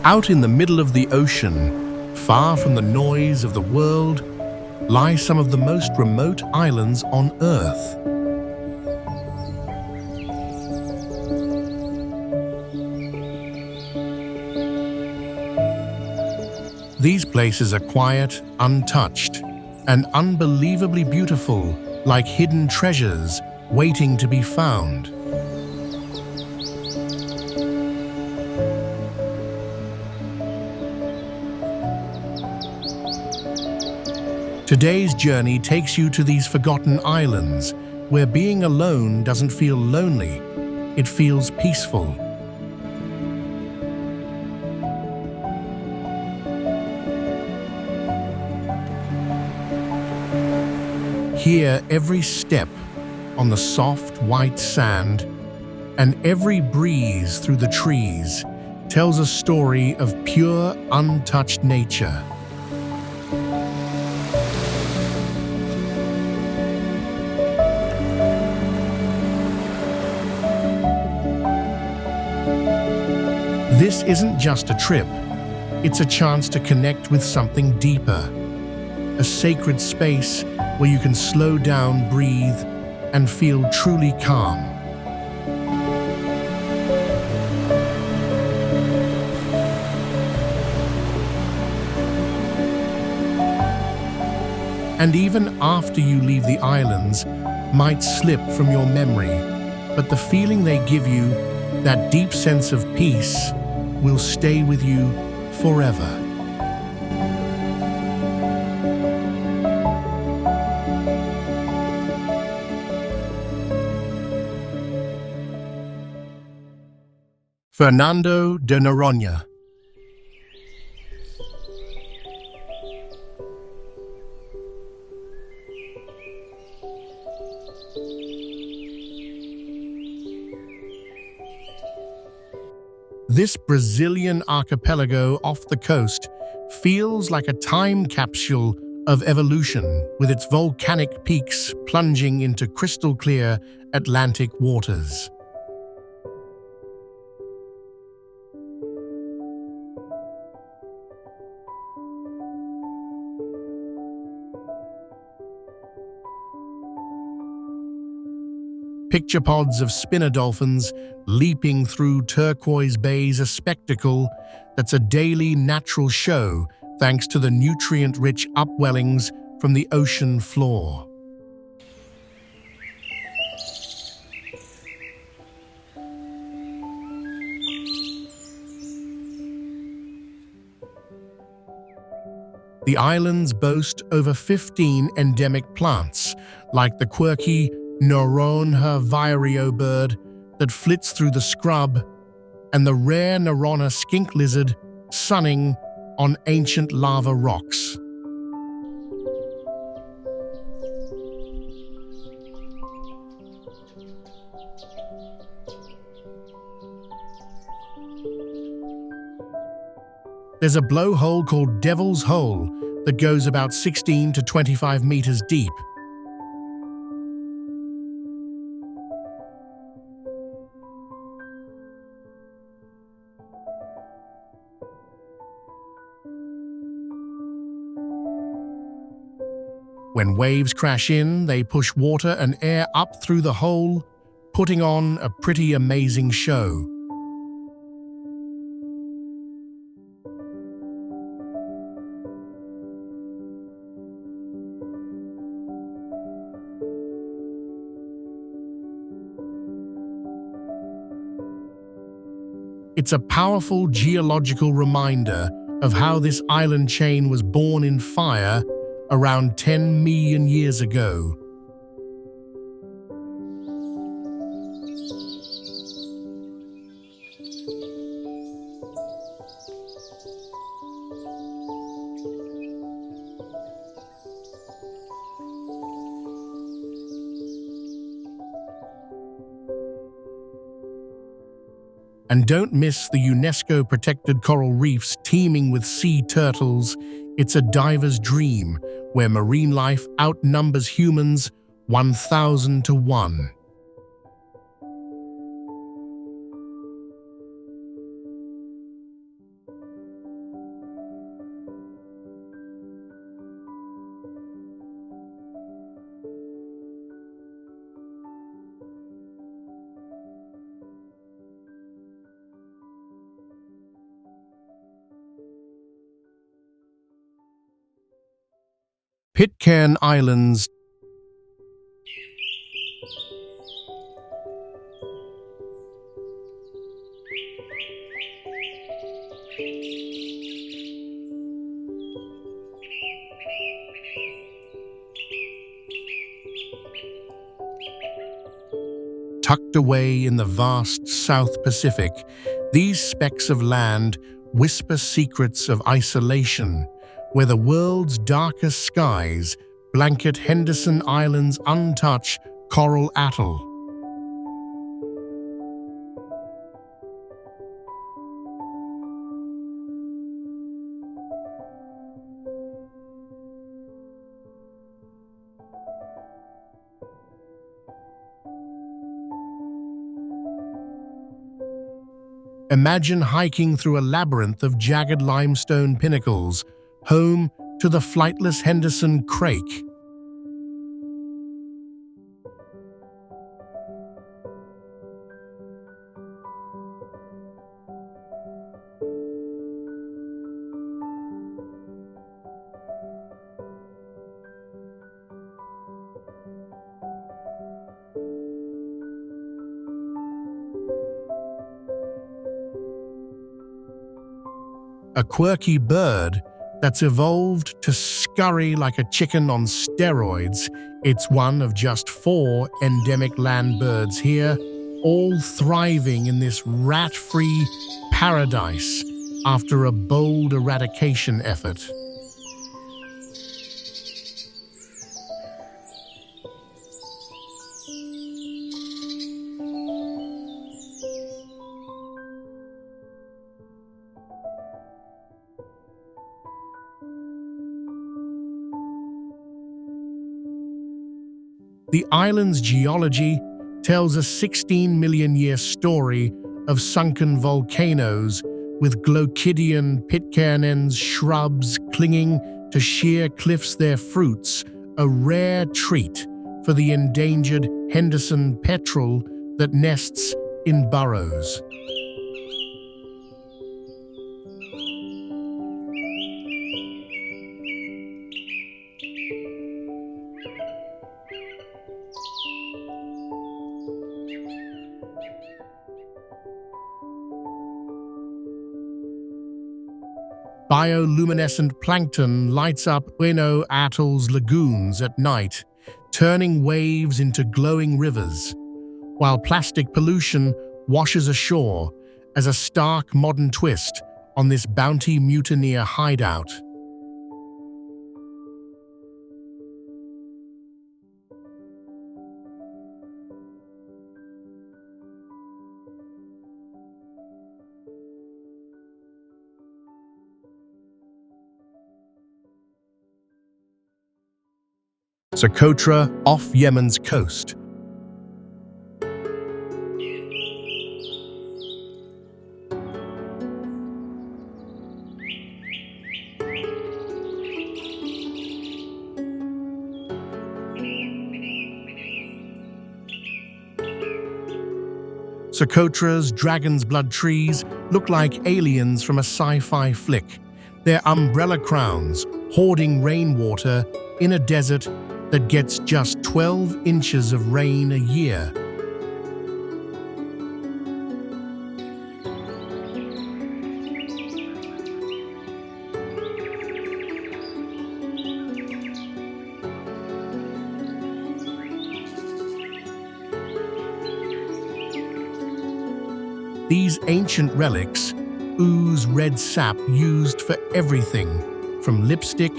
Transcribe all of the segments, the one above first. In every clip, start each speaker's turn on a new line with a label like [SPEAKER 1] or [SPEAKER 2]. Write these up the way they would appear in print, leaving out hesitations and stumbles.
[SPEAKER 1] Out in the middle of the ocean, far from the noise of the world, lie some of the most remote islands on Earth. These places are quiet, untouched, and unbelievably beautiful, like hidden treasures waiting to be found. Today's journey takes you to these forgotten islands, where being alone doesn't feel lonely, it feels peaceful. Here, every step on the soft, white sand and every breeze through the trees tells a story of pure, untouched nature. This isn't just a trip, it's a chance to connect with something deeper. A sacred space where you can slow down, breathe, and feel truly calm. And even after you leave the islands might slip from your memory, but the feeling they give you, that deep sense of peace, will stay with you forever. Fernando de Noronha. This Brazilian archipelago off the coast feels like a time capsule of evolution, with its volcanic peaks plunging into crystal-clear Atlantic waters. Picture pods of spinner dolphins leaping through turquoise bays, a spectacle that's a daily natural show thanks to the nutrient-rich upwellings from the ocean floor. The islands boast over 15 endemic plants, like the quirky Noronha vireo bird that flits through the scrub, and the rare Noronha skink lizard sunning on ancient lava rocks. There's a blowhole called Devil's Hole that goes about 16 to 25 meters deep. When waves crash in, they push water and air up through the hole, putting on a pretty amazing show. It's a powerful geological reminder of how this island chain was born in fire around 10 million years ago. And don't miss the UNESCO-protected coral reefs teeming with sea turtles. It's a diver's dream, where marine life outnumbers humans 1,000 to 1. Pitcairn Islands. Tucked away in the vast South Pacific, these specks of land whisper secrets of isolation, where the world's darkest skies blanket Henderson Island's untouched coral atoll. Imagine hiking through a labyrinth of jagged limestone pinnacles, home to the flightless Henderson crake. A quirky bird that's evolved to scurry like a chicken on steroids. It's one of just 4 endemic land birds here, all thriving in this rat-free paradise after a bold eradication effort. The island's geology tells a 16 million year story of sunken volcanoes with Glochidian Pitcairnense shrubs clinging to sheer cliffs, their fruits a rare treat for the endangered Henderson petrel that nests in burrows. Bioluminescent plankton lights up Ueno Atoll's lagoons at night, turning waves into glowing rivers, while plastic pollution washes ashore as a stark modern twist on this bounty mutineer hideout. Socotra, off Yemen's coast. Socotra's dragon's blood trees look like aliens from a sci-fi flick, their umbrella crowns hoarding rainwater in a desert that gets just 12 inches of rain a year. These ancient relics ooze red sap used for everything from lipstick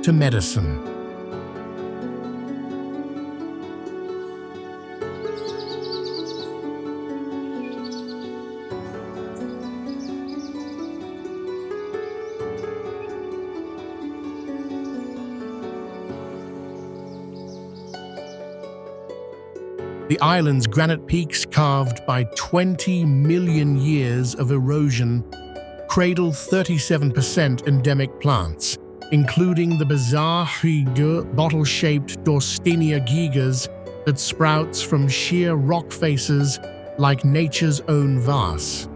[SPEAKER 1] to medicine. The island's granite peaks, carved by 20 million years of erosion, cradle 37% endemic plants, including the bizarre bottle-shaped Dorstenia gigas that sprouts from sheer rock faces like nature's own vase.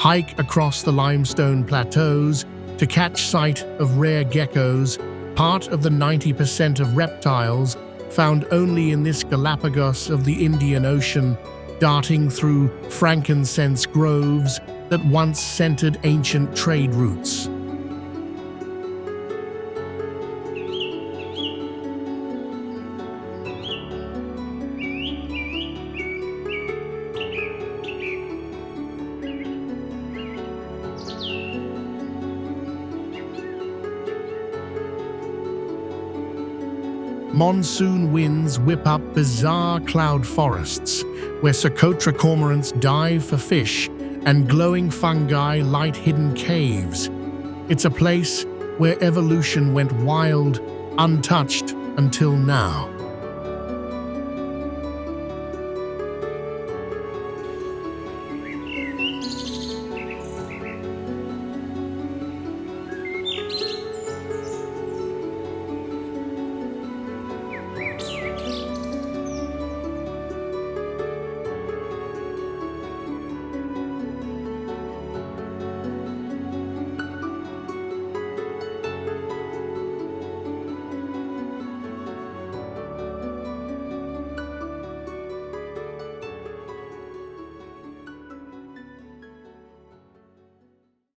[SPEAKER 1] hike across the limestone plateaus to catch sight of rare geckos, part of the 90% of reptiles found only in this Galapagos of the Indian Ocean, darting through frankincense groves that once centered ancient trade routes. Monsoon winds whip up bizarre cloud forests, where Socotra cormorants dive for fish and glowing fungi light hidden caves. It's a place where evolution went wild, untouched until now.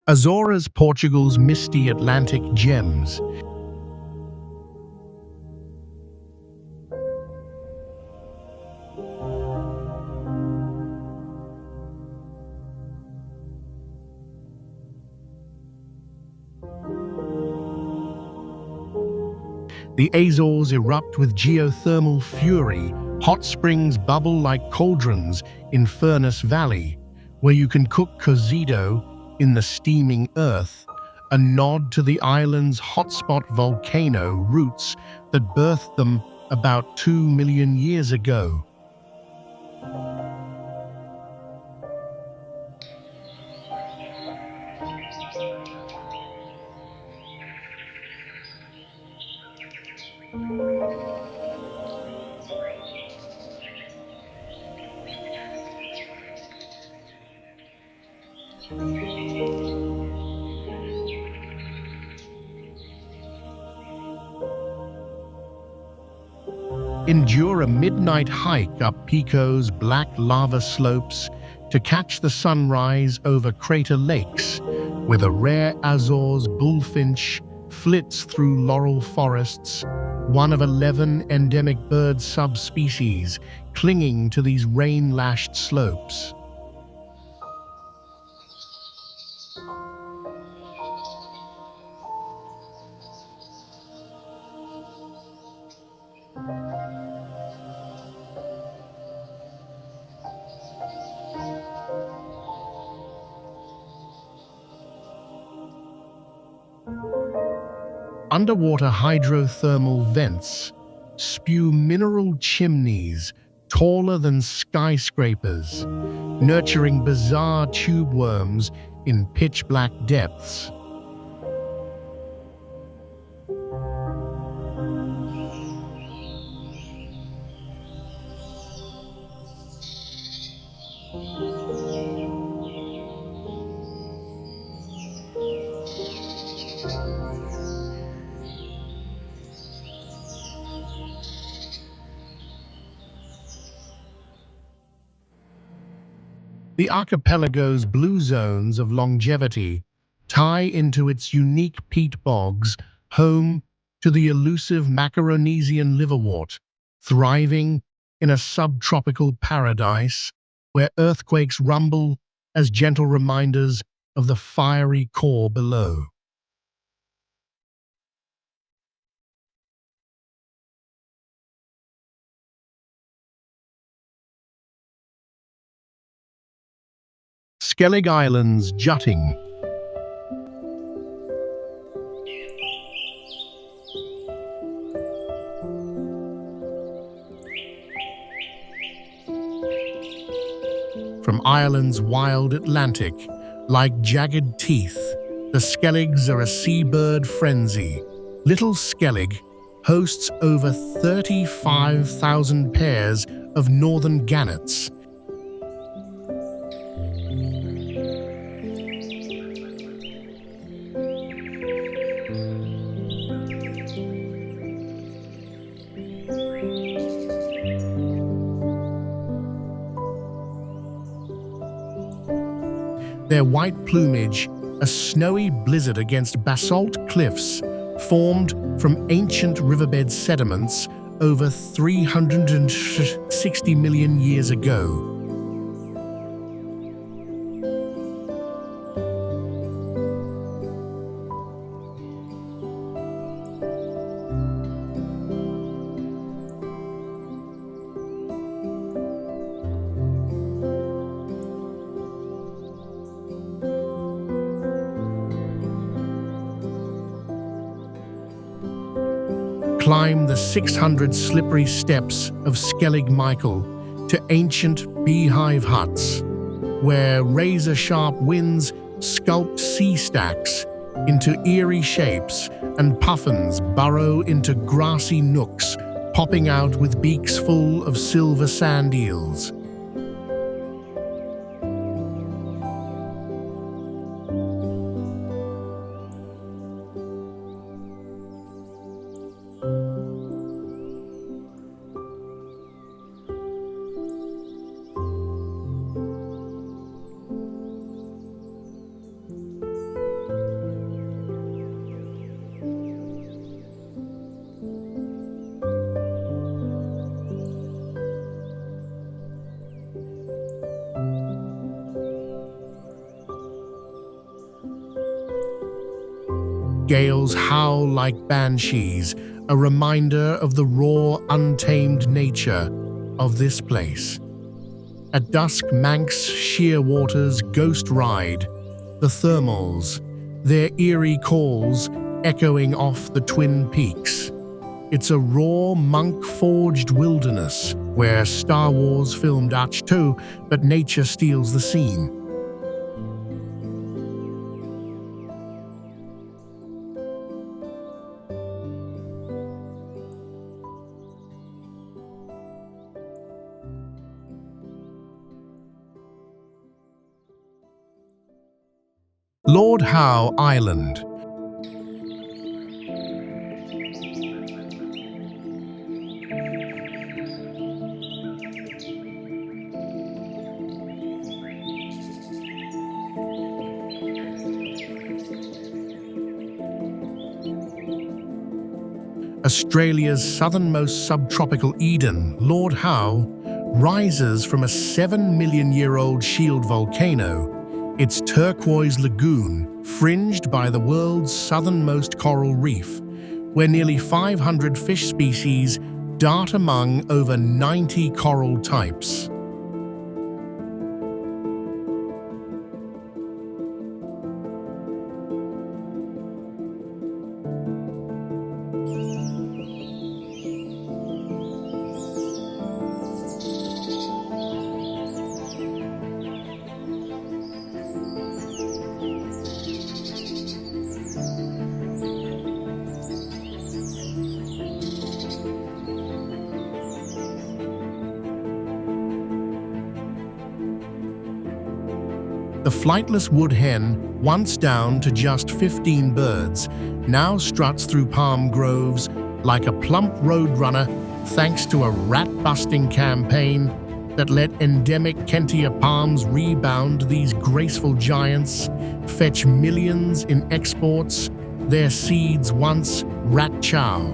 [SPEAKER 1] Azores, Portugal's misty Atlantic gems. The Azores erupt with geothermal fury. Hot springs bubble like cauldrons in Furnace Valley, where you can cook cozido in the steaming earth, a nod to the island's hotspot volcano roots that birthed them about 2 million years ago. Endure a midnight hike up Pico's black lava slopes to catch the sunrise over Crater Lakes, where the rare Azores bullfinch flits through laurel forests, one of 11 endemic bird subspecies clinging to these rain-lashed slopes. Underwater hydrothermal vents spew mineral chimneys taller than skyscrapers, nurturing bizarre tube worms in pitch-black depths. The archipelago's blue zones of longevity tie into its unique peat bogs, home to the elusive Macaronesian liverwort, thriving in a subtropical paradise where earthquakes rumble as gentle reminders of the fiery core below. Skellig Islands jutting. From Ireland's wild Atlantic, like jagged teeth, the Skelligs are a seabird frenzy. Little Skellig hosts over 35,000 pairs of northern gannets, their white plumage a snowy blizzard against basalt cliffs formed from ancient riverbed sediments over 360 million years ago. Climb the 600 slippery steps of Skellig to ancient beehive huts, where razor-sharp winds sculpt sea stacks into eerie shapes and puffins burrow into grassy nooks, popping out with beaks full of silver sand eels. Gales howl like banshees, a reminder of the raw, untamed nature of this place. At dusk, Manx shearwaters ghost ride the thermals, their eerie calls echoing off the twin peaks. It's a raw, monk-forged wilderness where Star Wars filmed untouched, but nature steals the scene. Lord Howe Island. Australia's southernmost subtropical Eden, Lord Howe, rises from a 7-million-year-old shield volcano, its turquoise lagoon fringed by the world's southernmost coral reef, where nearly 500 fish species dart among over 90 coral types. The flightless wood hen, once down to just 15 birds, now struts through palm groves like a plump roadrunner thanks to a rat-busting campaign that let endemic Kentia palms rebound. These graceful giants fetch millions in exports, their seeds once rat chow.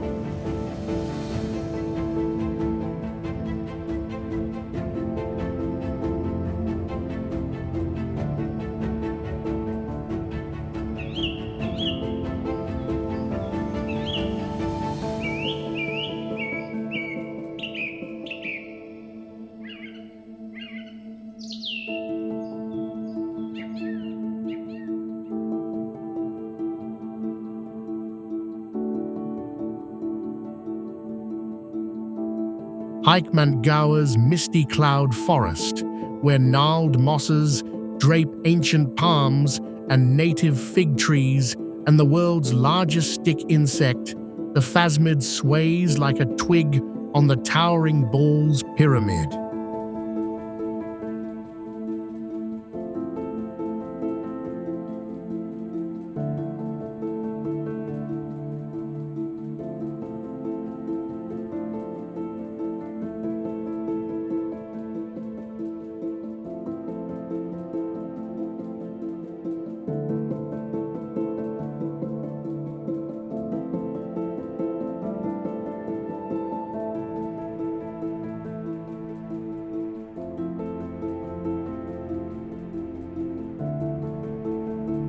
[SPEAKER 1] Hike Mantgauer's misty cloud forest, where gnarled mosses drape ancient palms and native fig trees, and the world's largest stick insect, the phasmid, sways like a twig on the towering ball's pyramid.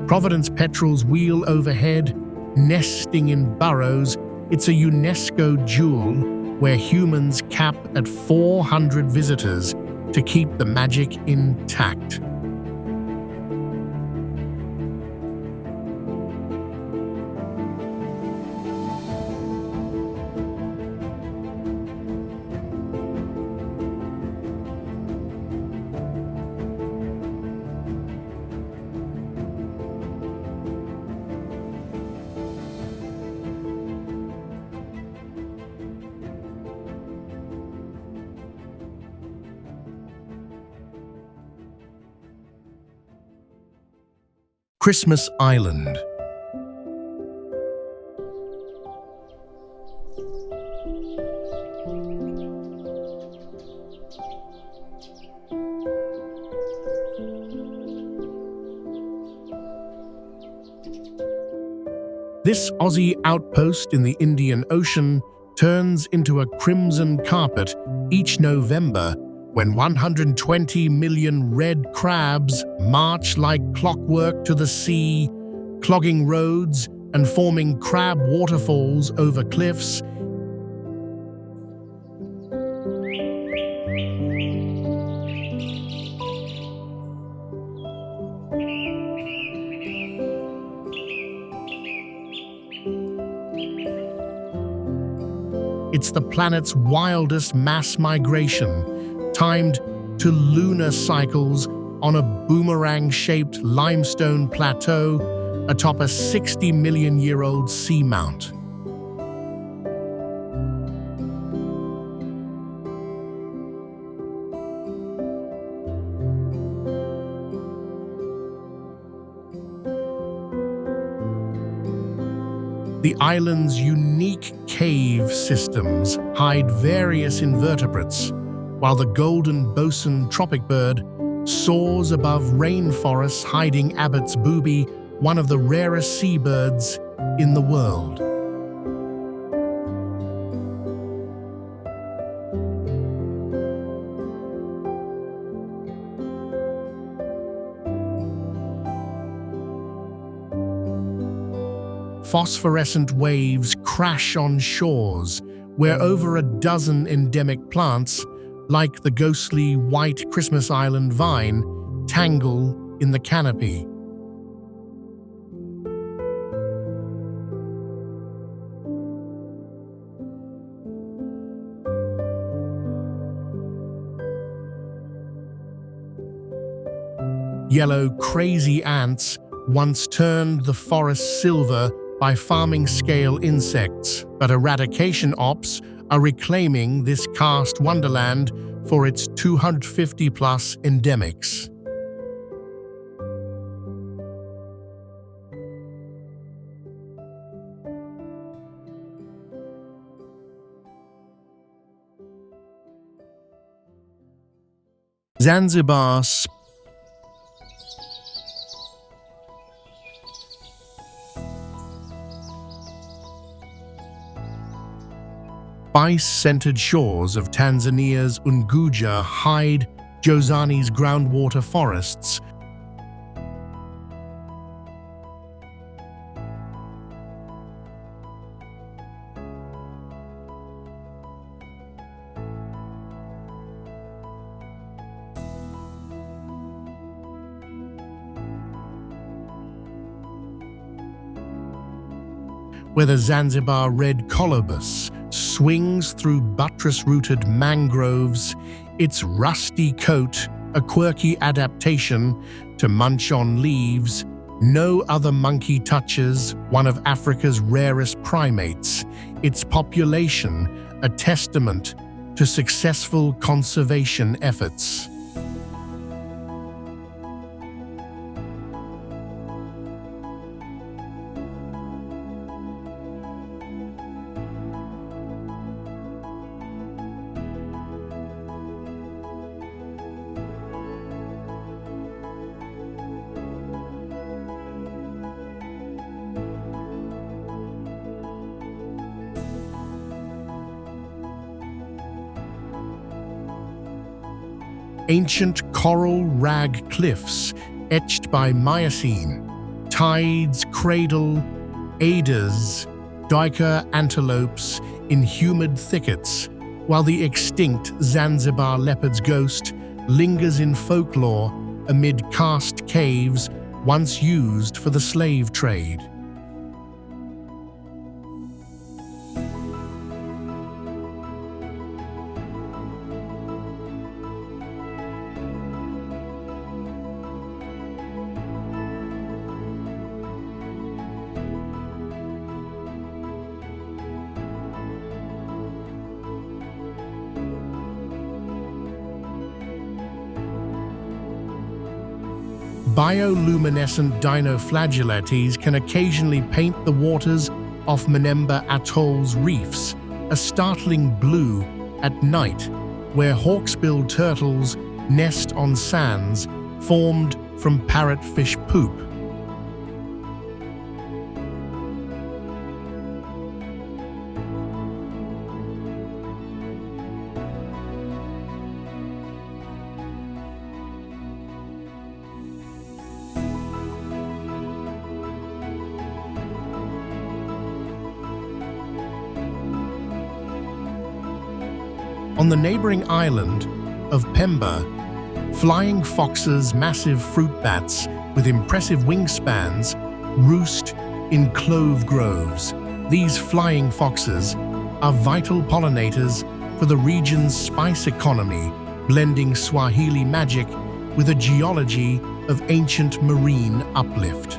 [SPEAKER 1] Providence petrels wheel overhead, nesting in burrows. It's a UNESCO jewel where humans cap at 400 visitors to keep the magic intact. Christmas Island. This Aussie outpost in the Indian Ocean turns into a crimson carpet each November when 120 million red crabs march like clockwork to the sea, clogging roads and forming crab waterfalls over cliffs. It's the planet's wildest mass migration, timed to lunar cycles on a boomerang-shaped limestone plateau atop a 60-million-year-old seamount. The island's unique cave systems hide various invertebrates, while the golden bosun tropic bird soars above rainforests hiding Abbott's booby, one of the rarest seabirds in the world. Phosphorescent waves crash on shores where over a dozen endemic plants, like the ghostly white Christmas Island vine, tangle in the canopy. Yellow crazy ants once turned the forest silver by farming scale insects, but eradication ops are reclaiming this karst wonderland for its 250-plus endemics. Zanzibar spice-scented shores of Tanzania's Unguja hide Jozani's groundwater forests. Where the Zanzibar red colobus swings through buttress-rooted mangroves, its rusty coat a quirky adaptation to munch on leaves. No other monkey touches one of Africa's rarest primates, its population a testament to successful conservation efforts. Ancient coral rag cliffs etched by Miocene Tides cradle aders, duiker antelopes in humid thickets, while the extinct Zanzibar leopard's ghost lingers in folklore amid cast caves once used for the slave trade. Bioluminescent dinoflagellates can occasionally paint the waters off Menemba Atoll's reefs a startling blue at night, where hawksbill turtles nest on sands formed from parrotfish poop. On the neighboring island of Pemba, flying foxes, massive fruit bats with impressive wingspans, roost in clove groves. These flying foxes are vital pollinators for the region's spice economy, blending Swahili magic with a geology of ancient marine uplift.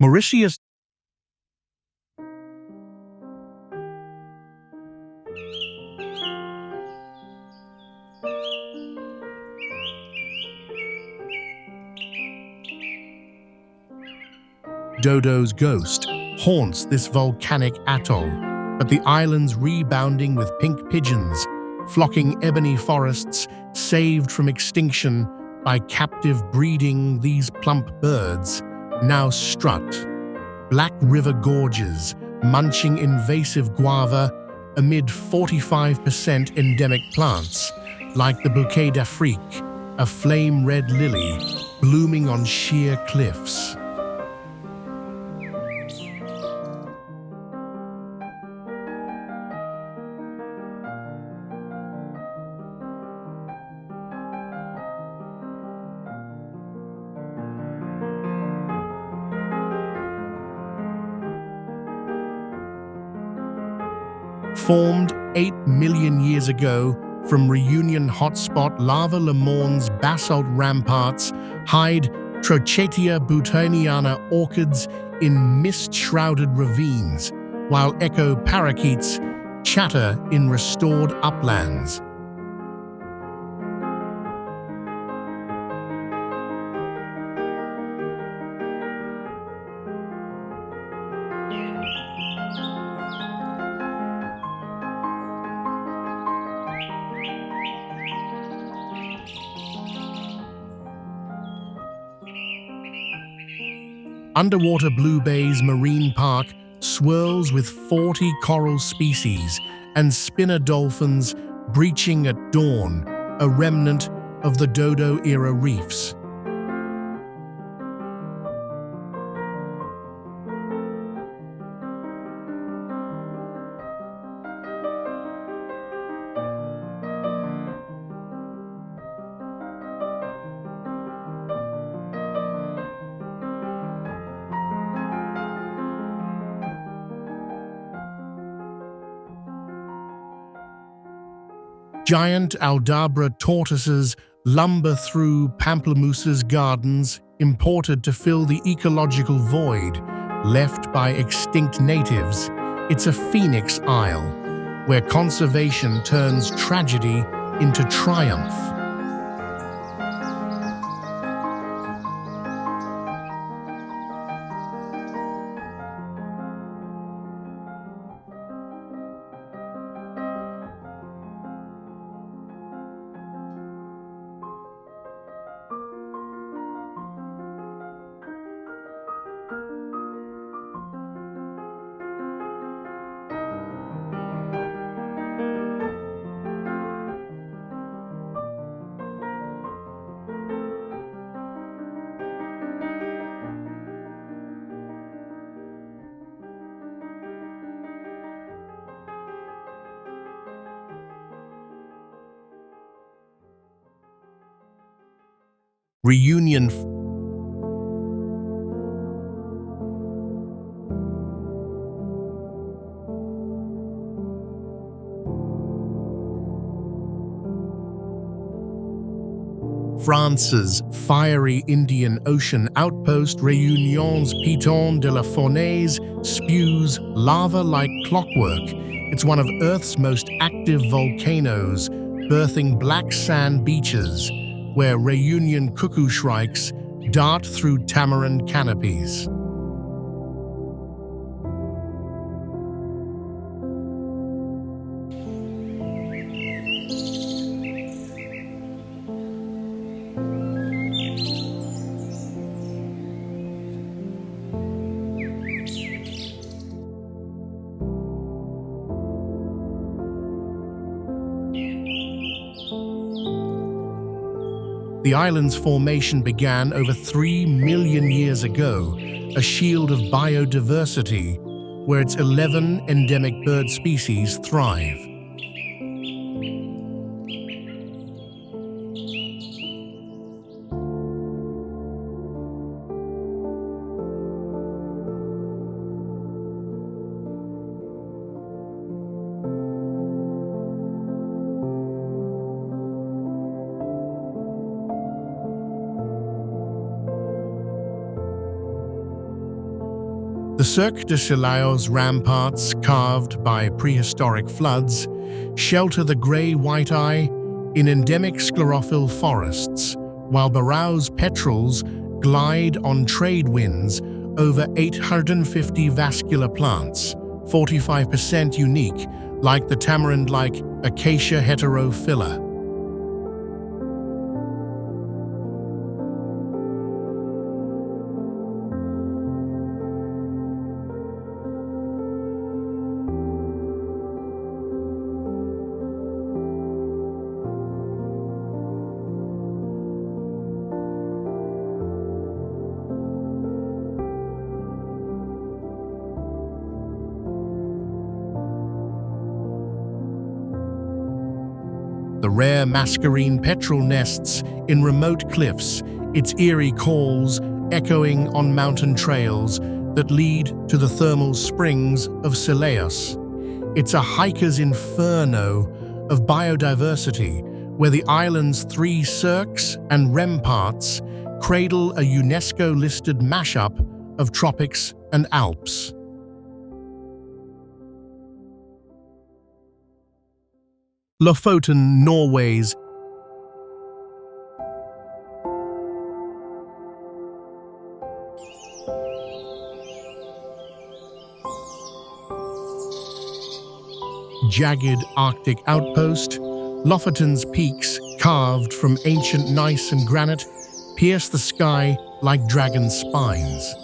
[SPEAKER 1] Mauritius Dodo's ghost haunts this volcanic atoll, but the island's rebounding with pink pigeons, flocking ebony forests saved from extinction by captive breeding. These plump birds now strut Black River gorges, munching invasive guava amid 45% endemic plants, like the bouquet d'Afrique, a flame-red lily blooming on sheer cliffs. Formed 8 million years ago from Reunion hotspot Lava Lemur's basalt ramparts, hide Trochetia butoniana orchids in mist-shrouded ravines, while echo parakeets chatter in restored uplands. Underwater Blue Bay's marine park swirls with 40 coral species and spinner dolphins breaching at dawn, a remnant of the Dodo-era reefs. Giant Aldabra tortoises lumber through Pamplemousse's gardens, imported to fill the ecological void left by extinct natives. It's a phoenix isle, where conservation turns tragedy into triumph. Reunion. France's fiery Indian Ocean outpost Réunions Piton de la Fournaise spews lava like clockwork. It's one of Earth's most active volcanoes, birthing black sand beaches where Réunion cuckoo shrikes dart through tamarind canopies. The island's formation began over 3 million years ago, a shield of biodiversity where its 11 endemic bird species thrive. The Cirque du Soleil's ramparts, carved by prehistoric floods, shelter the grey white-eye in endemic sclerophyll forests, while Barrow's petrels glide on trade winds over 850 vascular plants, 45% unique, like the tamarind-like Acacia heterophylla. The rare mascarene petrel nests in remote cliffs, its eerie calls echoing on mountain trails that lead to the thermal springs of Seleos. It's a hiker's inferno of biodiversity, where the island's 3 cirques and ramparts cradle a UNESCO-listed mashup of tropics and Alps. Lofoten, Norway's jagged Arctic outpost, Lofoten's peaks, carved from ancient gneiss and granite, pierce the sky like dragon spines.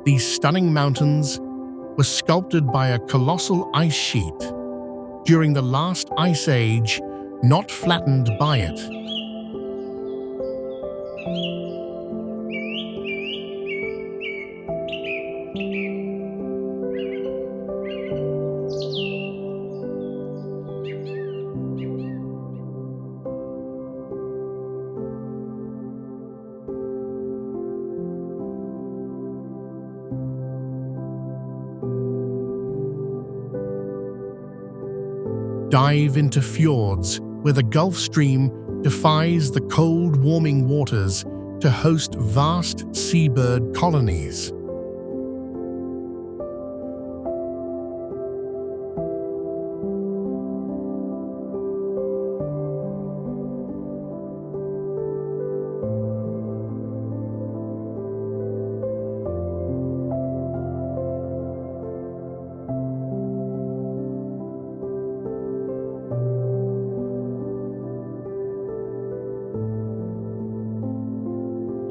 [SPEAKER 1] These stunning mountains were sculpted by a colossal ice sheet during the last ice age, not flattened by it. Dive into fjords where the Gulf Stream defies the cold, warming waters to host vast seabird colonies.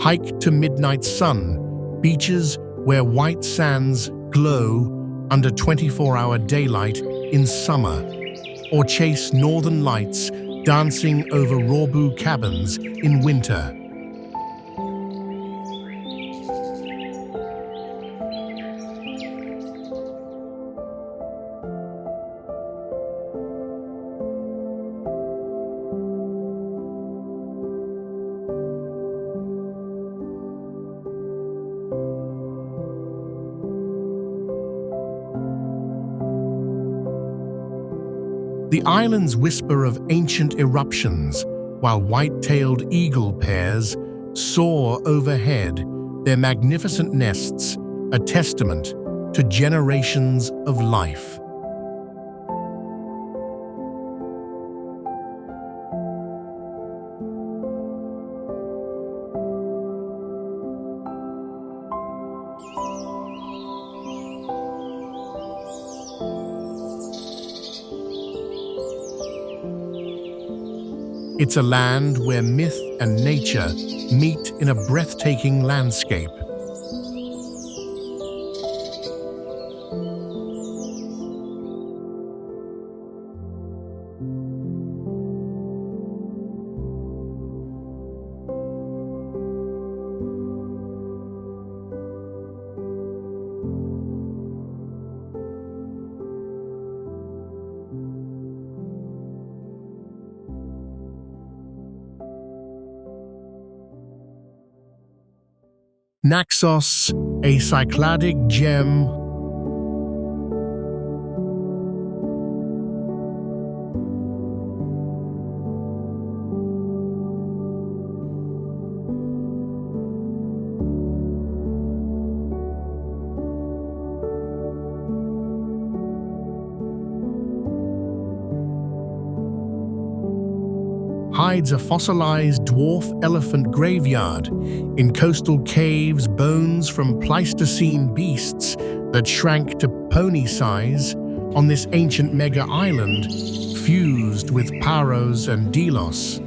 [SPEAKER 1] Hike to Midnight Sun, beaches where white sands glow under 24-hour daylight in summer, or chase northern lights dancing over Rawboo cabins in winter. The islands whisper of ancient eruptions, while white-tailed eagle pairs soar overhead, their magnificent nests a testament to generations of life. It's a land where myth and nature meet in a breathtaking landscape. Naxos, a Cycladic gem. Hides a fossilized dwarf elephant graveyard. In coastal caves, bones from Pleistocene beasts that shrank to pony size on this ancient mega-island, fused with Paros and Delos.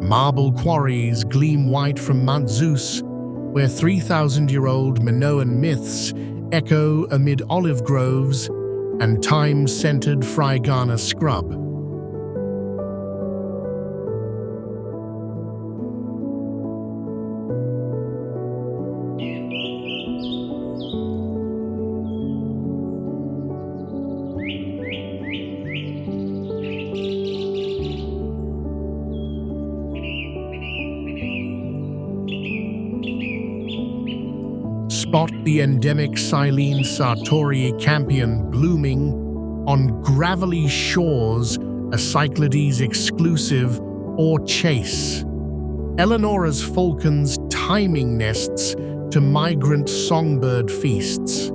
[SPEAKER 1] Marble quarries gleam white from Mount Zeus, where 3,000-year-old Minoan myths echo amid olive groves and time-scented Frygana scrub. Spot the endemic Silene sartorii campion blooming on gravelly shores, a Cyclades exclusive, or chase. Eleonora's falcons timing nests to migrant songbird feasts.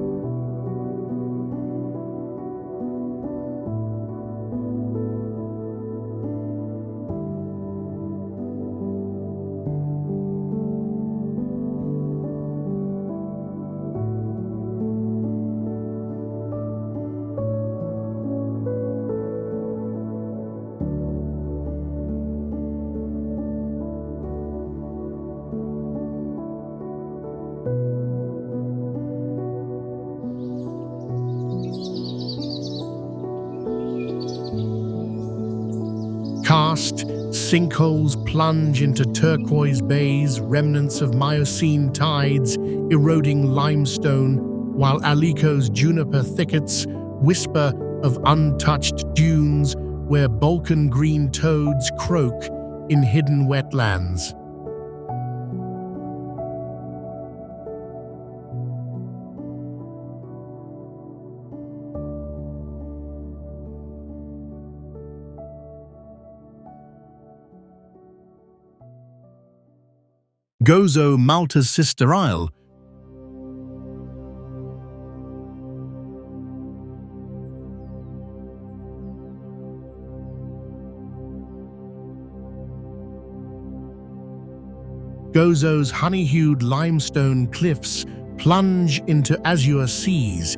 [SPEAKER 1] Karst, sinkholes plunge into turquoise bays, remnants of Miocene tides eroding limestone, while Alico's juniper thickets whisper of untouched dunes where Balkan green toads croak in hidden wetlands. Gozo, Malta's sister isle, Gozo's honey-hued limestone cliffs plunge into azure seas,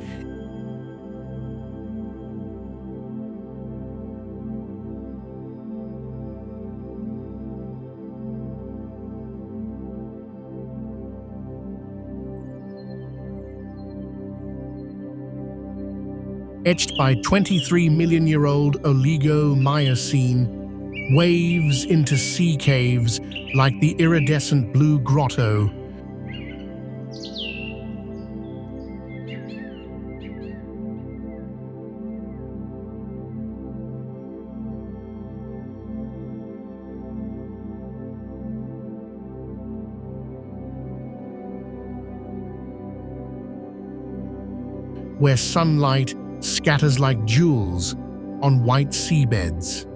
[SPEAKER 1] etched by 23-million-year-old Oligo-Miocene, waves into sea caves like the iridescent blue grotto. Where sunlight scatters like jewels on white seabeds.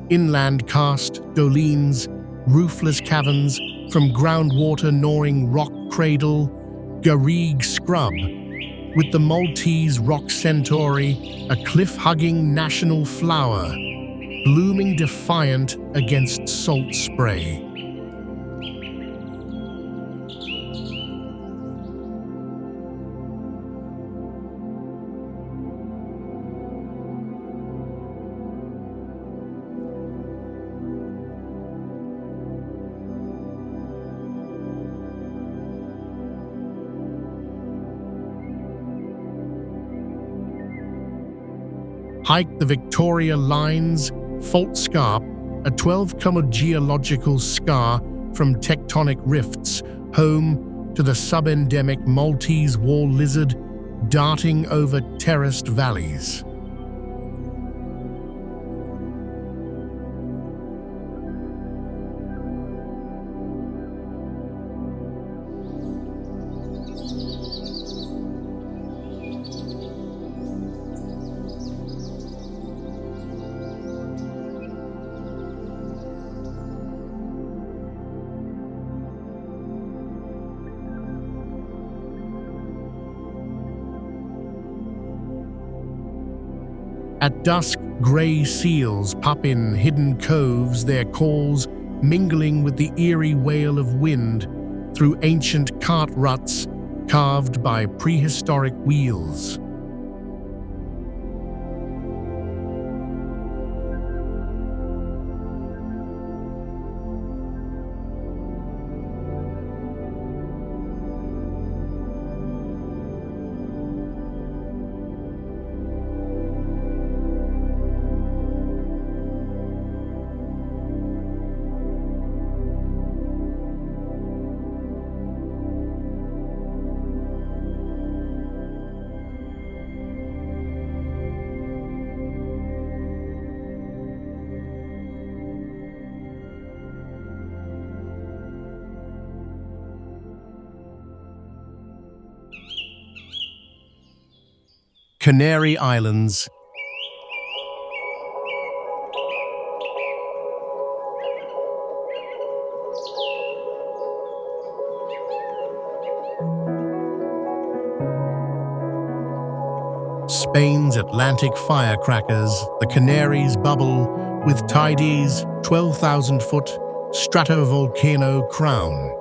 [SPEAKER 1] Inland karst, dolines, roofless caverns from groundwater gnawing rock cradle, Garrigue scrub, with the Maltese rock centauri, a cliff-hugging national flower, blooming defiant against salt spray. Hike the Victoria Lines fault scarp, a 12-kilometer geological scar from tectonic rifts, home to the subendemic Maltese wall lizard darting over terraced valleys. At dusk, grey seals pop in hidden coves, their calls mingling with the eerie wail of wind through ancient cart ruts carved by prehistoric wheels. Canary Islands. Spain's Atlantic firecrackers, the Canaries bubble with Tide's 12,000-foot stratovolcano crown.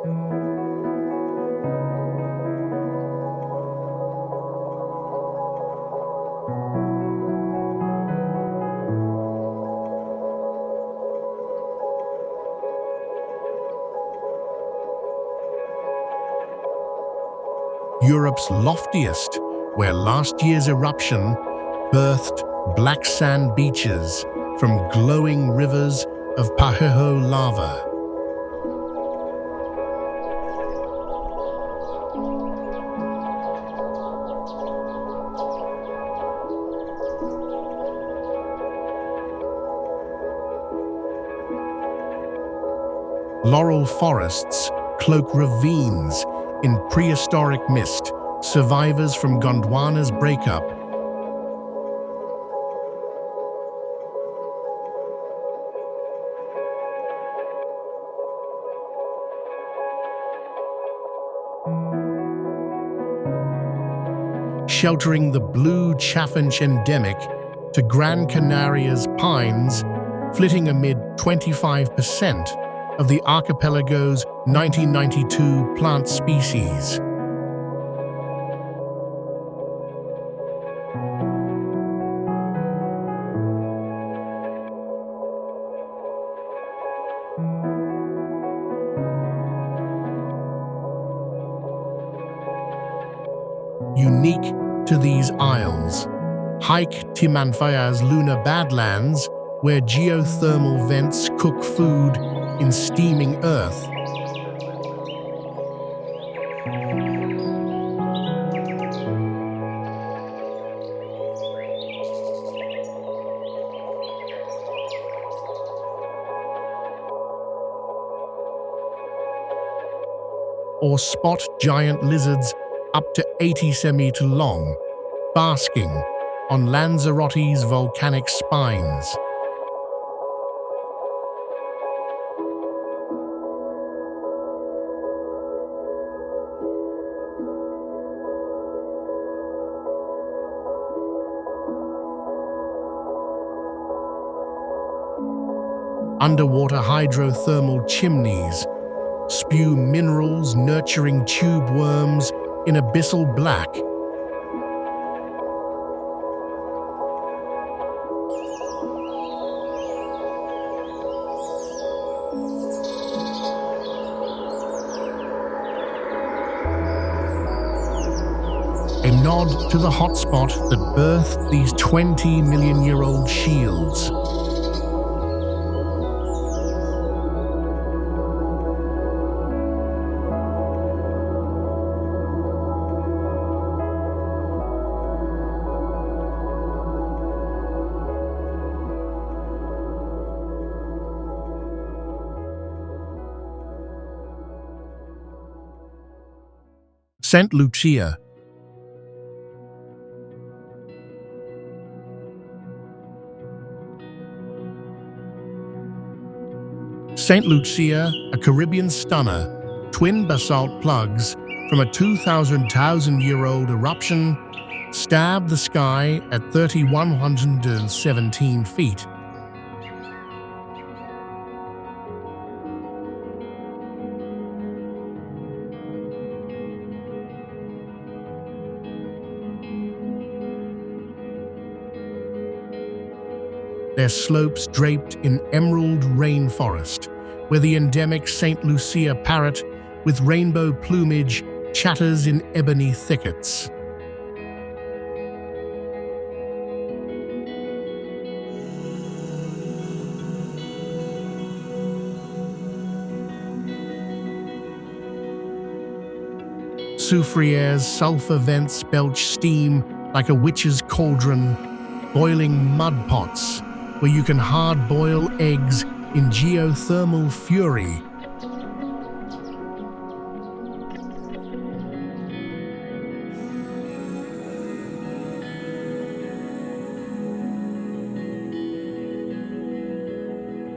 [SPEAKER 1] Europe's loftiest, where last year's eruption birthed black sand beaches from glowing rivers of Paheho lava. Laurel forests cloak ravines in prehistoric mist, survivors from Gondwana's breakup. sheltering the blue chaffinch endemic to Gran Canaria's pines, flitting amid 25% of the archipelago's 1992 plant species. Unique to these isles, hike Timanfaya's lunar badlands, where geothermal vents cook food in steaming earth. Or spot giant lizards up to 80 cm long, basking on Lanzarote's volcanic spines. Underwater hydrothermal chimneys spew minerals nurturing tube worms in abyssal black. A nod to the hotspot that birthed these 20-million-year-old shields. St. Lucia. St. Lucia, a Caribbean stunner, twin basalt plugs from a 2,000-year-old eruption, stabbed the sky at 3,117 feet. Their slopes draped in emerald rainforest, where the endemic St. Lucia parrot with rainbow plumage chatters in ebony thickets. Soufriere's sulfur vents belch steam like a witch's cauldron, boiling mud pots where you can hard-boil eggs in geothermal fury.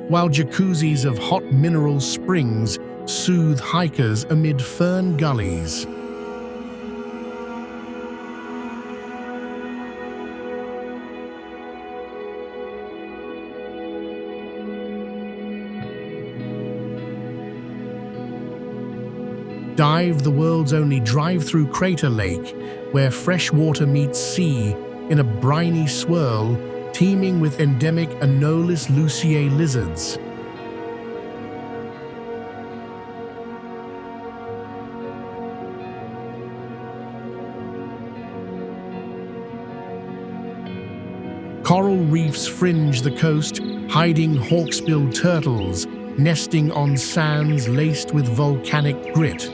[SPEAKER 1] While jacuzzis of hot mineral springs soothe hikers amid fern gullies. Dive the world's only drive-through crater lake, where fresh water meets sea in a briny swirl, teeming with endemic Anolis luciae lizards. Coral reefs fringe the coast, hiding hawksbill turtles, nesting on sands laced with volcanic grit.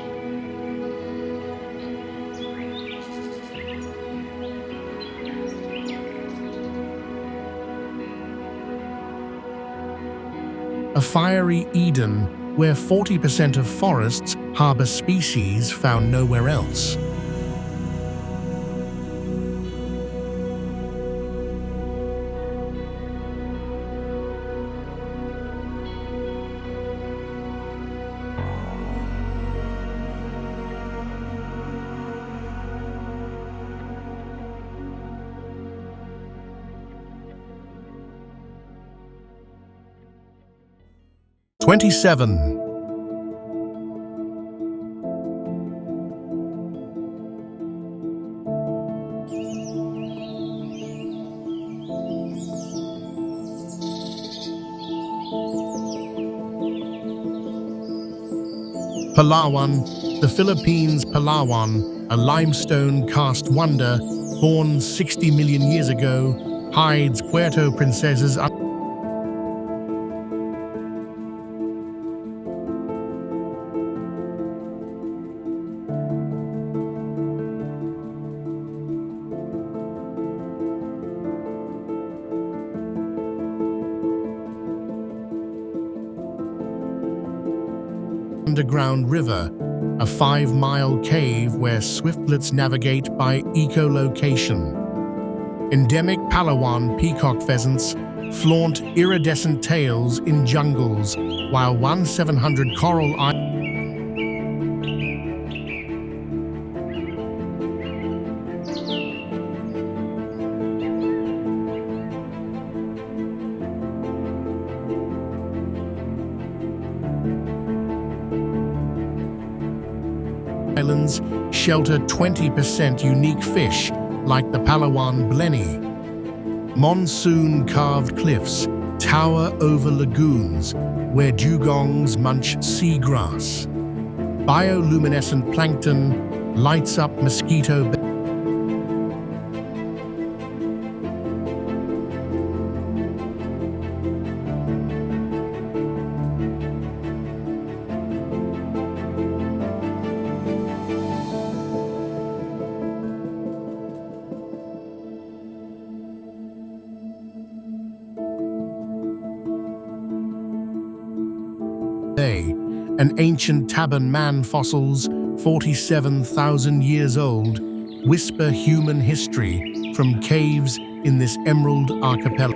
[SPEAKER 1] A fiery Eden where 40% of forests harbor species found nowhere else. 27. Palawan, the Philippines. Palawan, a limestone cast wonder, born 60 million years ago, hides Puerto Princesa's underground river, a 5-mile cave where swiftlets navigate by echolocation. Endemic Palawan peacock pheasants flaunt iridescent tails in jungles, while 1/700 Coral Island Islands shelter 20% unique fish like the Palawan blenny. Monsoon-carved cliffs tower over lagoons where dugongs munch seagrass. Bioluminescent plankton lights up mosquito and ancient Taban man fossils, 47,000 years old, whisper human history from caves in this emerald archipelago.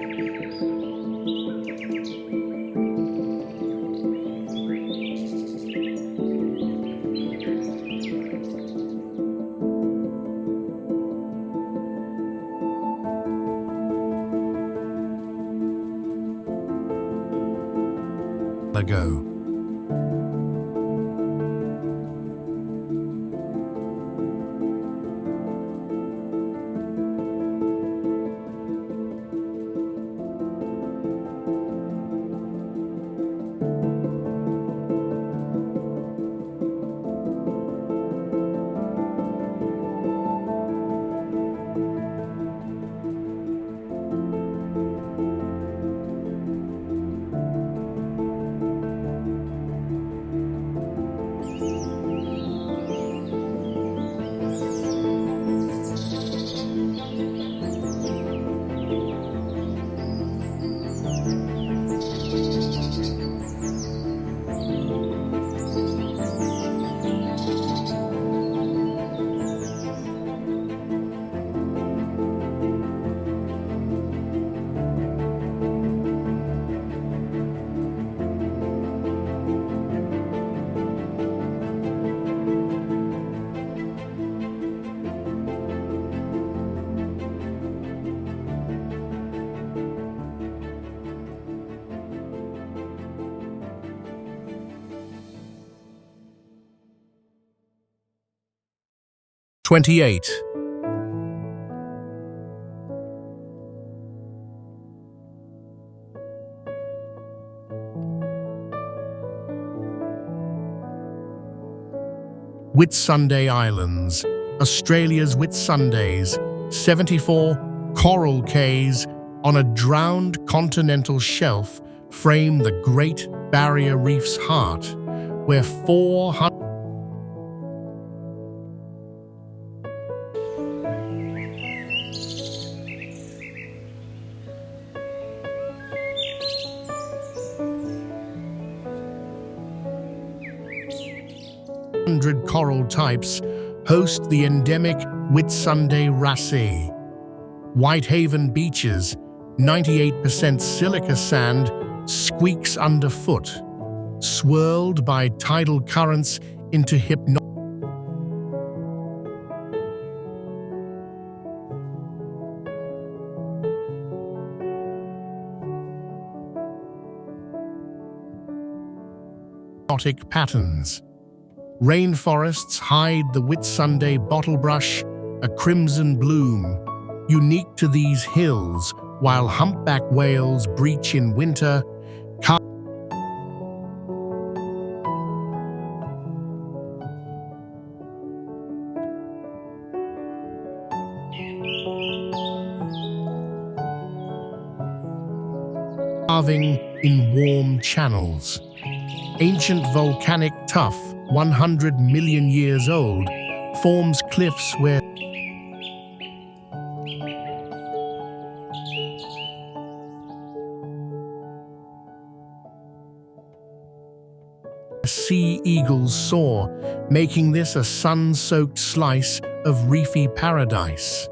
[SPEAKER 1] Ago. 28. Whitsunday Islands, Australia's Whitsundays, 74 coral cays on a drowned continental shelf frame the Great Barrier Reef's heart, where 400 coral types host the endemic Whitsunday wrasse. Whitehaven beaches, 98% silica sand, squeaks underfoot, swirled by tidal currents into hypnotic. exotic patterns. Rainforests hide the Whitsunday bottlebrush, a crimson bloom, unique to these hills, while humpback whales breach in winter. Carving in warm channels. Ancient volcanic tuff, 100 million years old, forms cliffs where sea eagles soar, making this a sun-soaked slice of reefy paradise.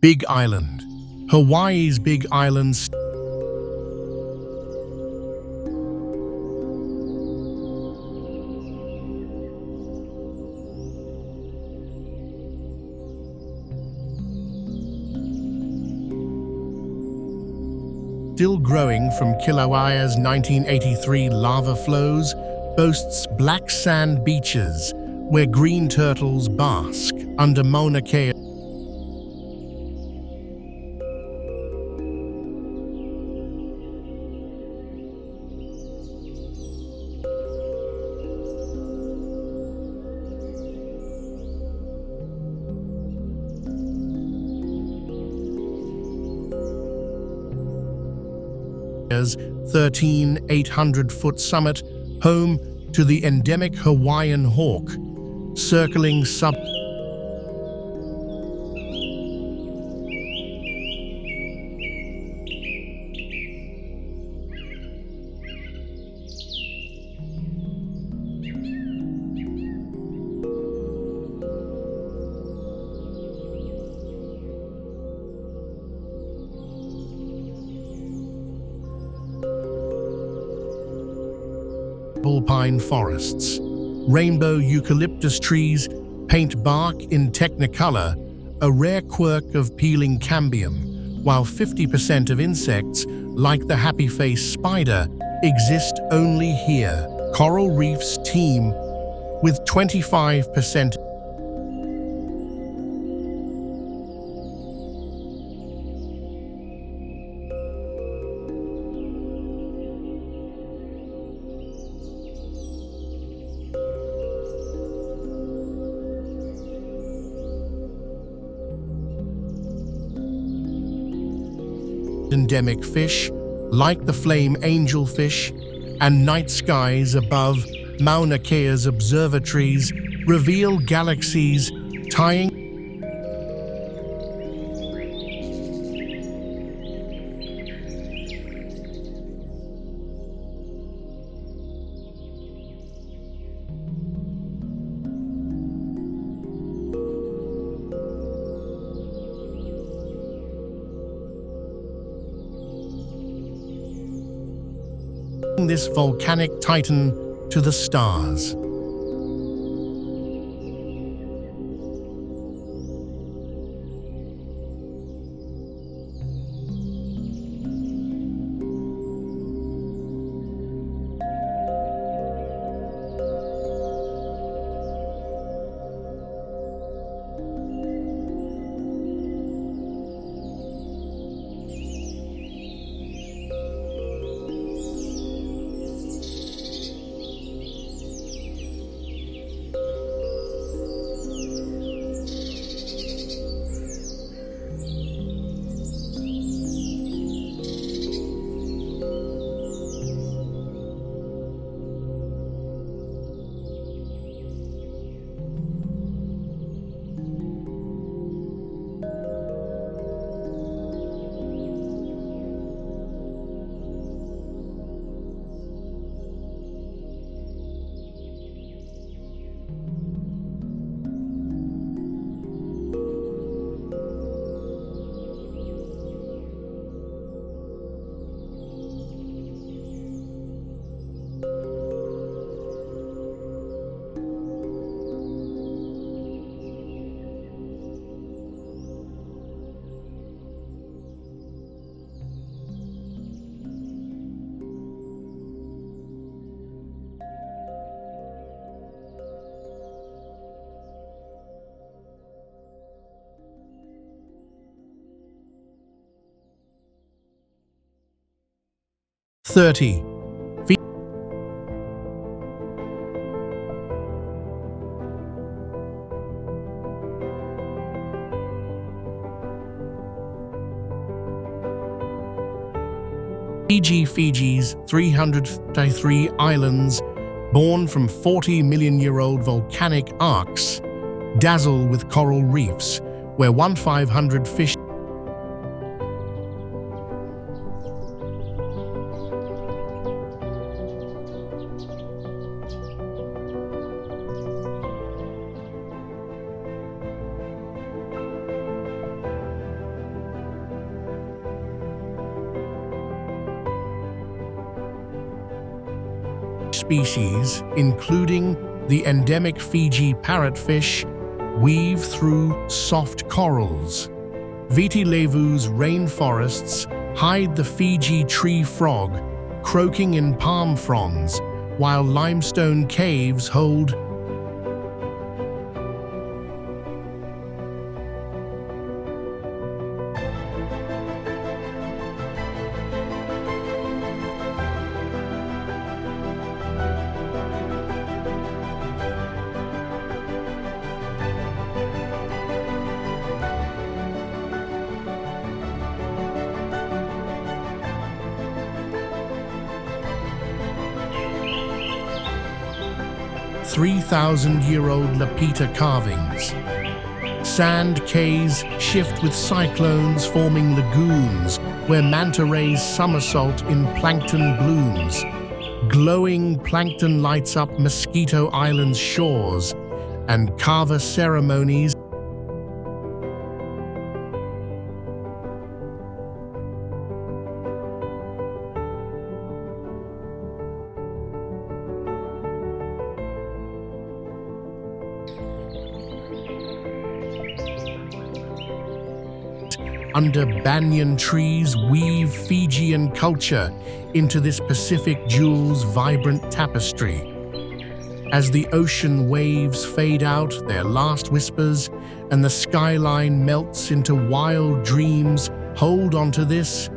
[SPEAKER 1] Big Island. Hawaii's Big Island still growing from Kilauea's 1983 lava flows, boasts black sand beaches where green turtles bask under Mauna Kea. Hawaii's 13,800-foot summit, home to the endemic Hawaiian hawk, circling pine forests. Rainbow eucalyptus trees paint bark in technicolor, a rare quirk of peeling cambium, while 50% of insects, like the happy-faced spider, exist only here. Coral reefs teem with 25% endemic fish, like the flame angelfish, and night skies above Mauna Kea's observatories reveal galaxies tying this volcanic titan to the stars. 30. Fiji's 353 islands, born from 40-million-year-old volcanic arcs, dazzle with coral reefs, where 1,500 fish species, including the endemic Fiji parrotfish, weave through soft corals. Viti Levu's rainforests hide the Fiji tree frog, croaking in palm fronds, while limestone caves hold 3,000-year-old lapita carvings. Sand cays shift with cyclones, forming lagoons where manta rays somersault in plankton blooms. Glowing plankton lights up Mosquito Island's shores, and kava ceremonies under banyan trees weave Fijian culture into this Pacific jewel's vibrant tapestry. As the ocean waves fade out their last whispers and the skyline melts into wild dreams, hold onto this.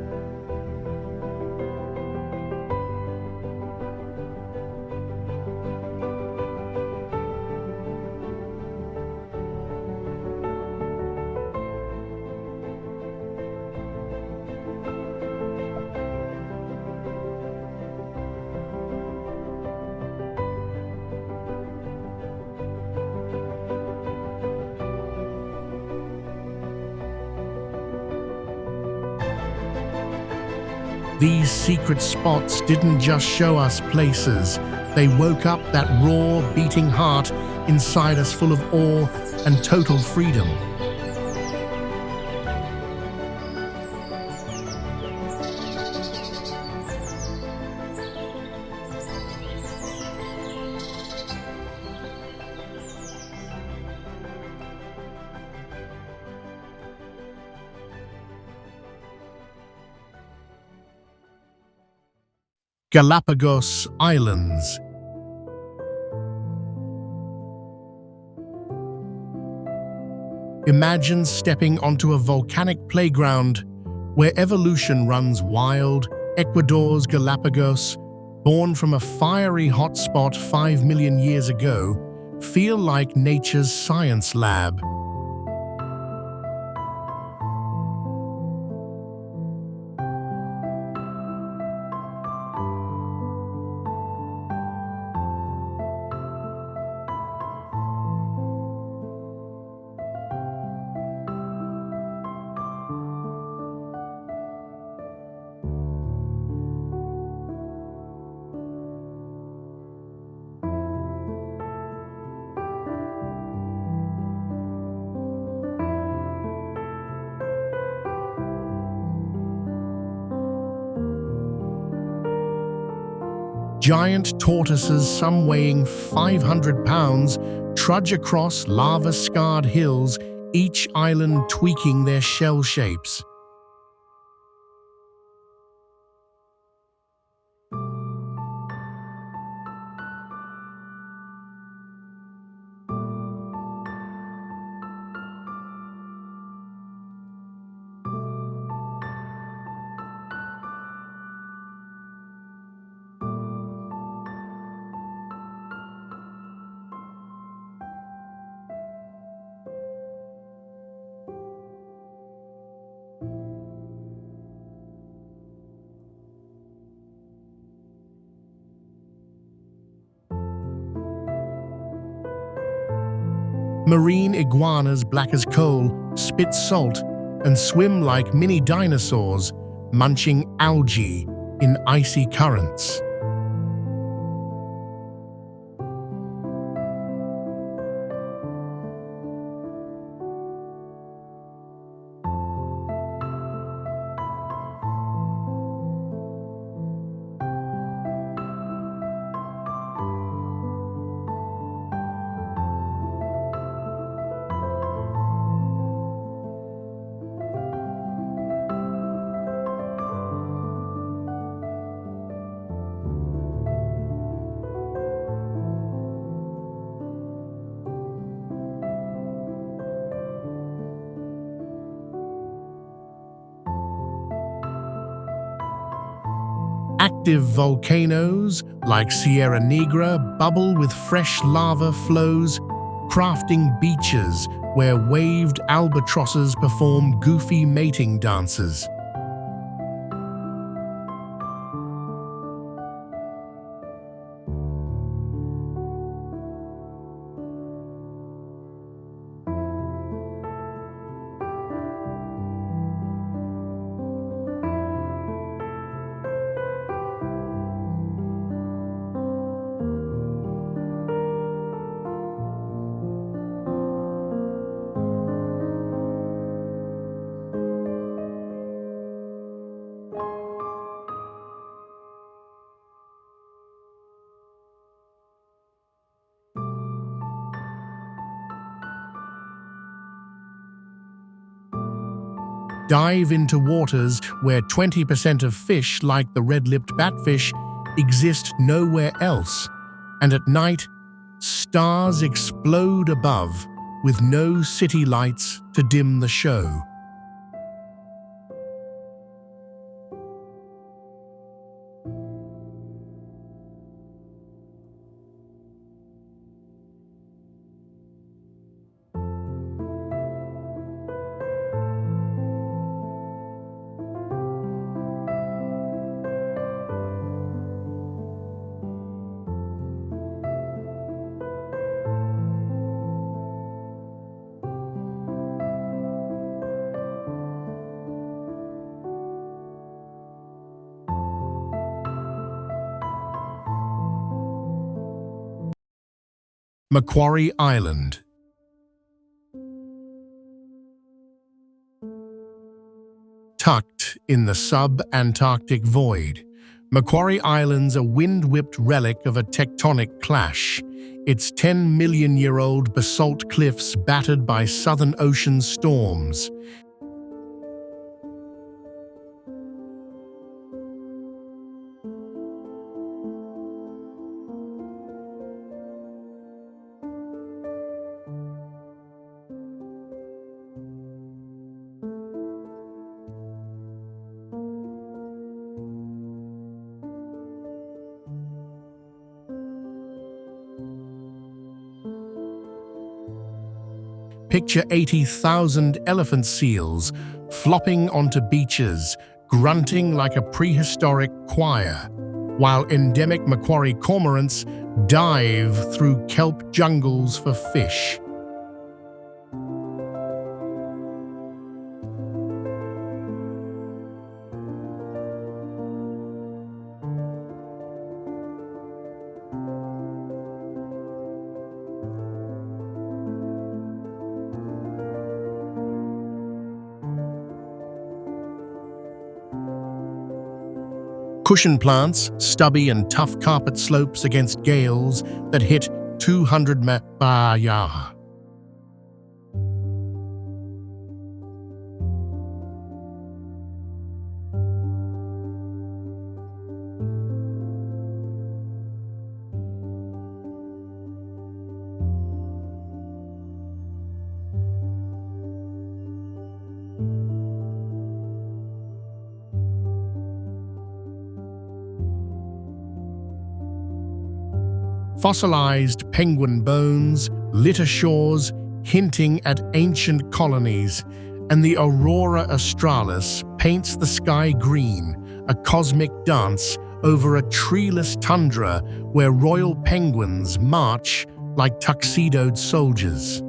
[SPEAKER 1] These secret spots didn't just show us places, they woke up that raw, beating heart inside us, full of awe and total freedom. Galapagos Islands. Imagine stepping onto a volcanic playground where evolution runs wild. Ecuador's Galapagos, born from a fiery hotspot 5 million years ago, feel like nature's science lab. Giant tortoises, some weighing 500 pounds, trudge across lava-scarred hills, each island tweaking their shell shapes. Marine iguanas black as coal spit salt and swim like mini dinosaurs, munching algae in icy currents. Active volcanoes like Sierra Negra bubble with fresh lava flows, crafting beaches where waved albatrosses perform goofy mating dances. Dive into waters where 20% of fish, like the red-lipped batfish, exist nowhere else. And at night, stars explode above with no city lights to dim the show. Macquarie Island. Tucked in the sub-Antarctic void, Macquarie Islands a wind-whipped relic of a tectonic clash, its 10-million-year-old basalt cliffs battered by Southern Ocean storms. Picture 80,000 elephant seals flopping onto beaches, grunting like a prehistoric choir, while endemic Macquarie cormorants dive through kelp jungles for fish. Cushion plants, stubby and tough carpet slopes against gales that hit 200 mph. Fossilized penguin bones litter shores, hinting at ancient colonies, and the aurora australis paints the sky green, a cosmic dance over a treeless tundra where royal penguins march like tuxedoed soldiers.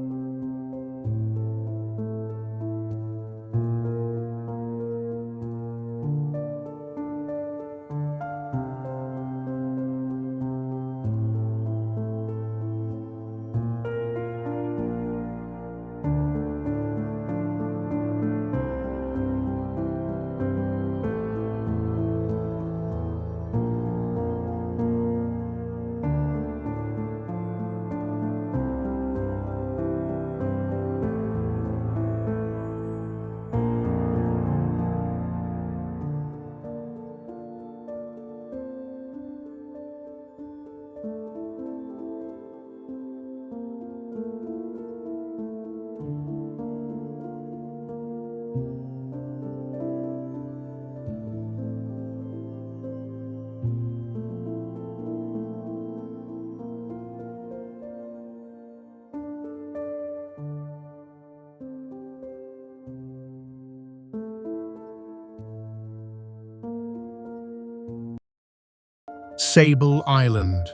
[SPEAKER 1] Sable Island.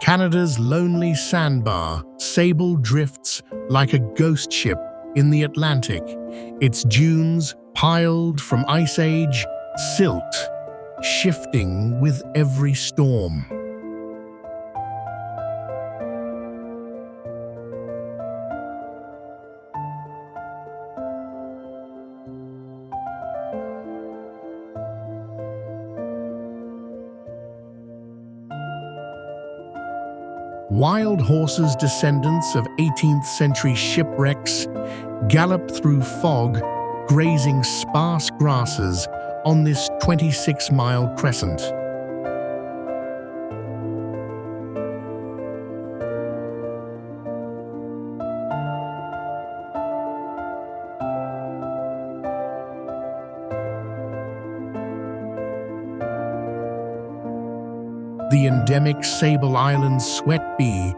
[SPEAKER 1] Canada's lonely sandbar, Sable drifts like a ghost ship in the Atlantic, its dunes piled from Ice Age silt, shifting with every storm. Wild horses, descendants of 18th century shipwrecks, gallop through fog, grazing sparse grasses on this 26-mile crescent. The endemic Sable Islands sweat bee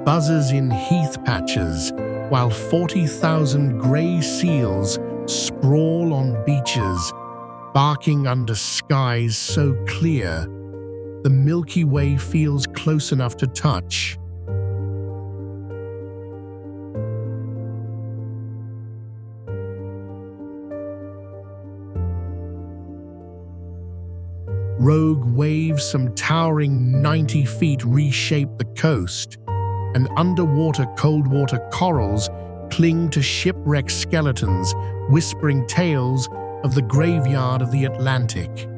[SPEAKER 1] buzzes in heath patches, while 40,000 grey seals sprawl on beaches, barking under skies so clear the Milky Way feels close enough to touch. Rogue waves some towering 90 feet reshape the coast, and underwater cold-water corals cling to shipwrecked skeletons, whispering tales of the graveyard of the Atlantic.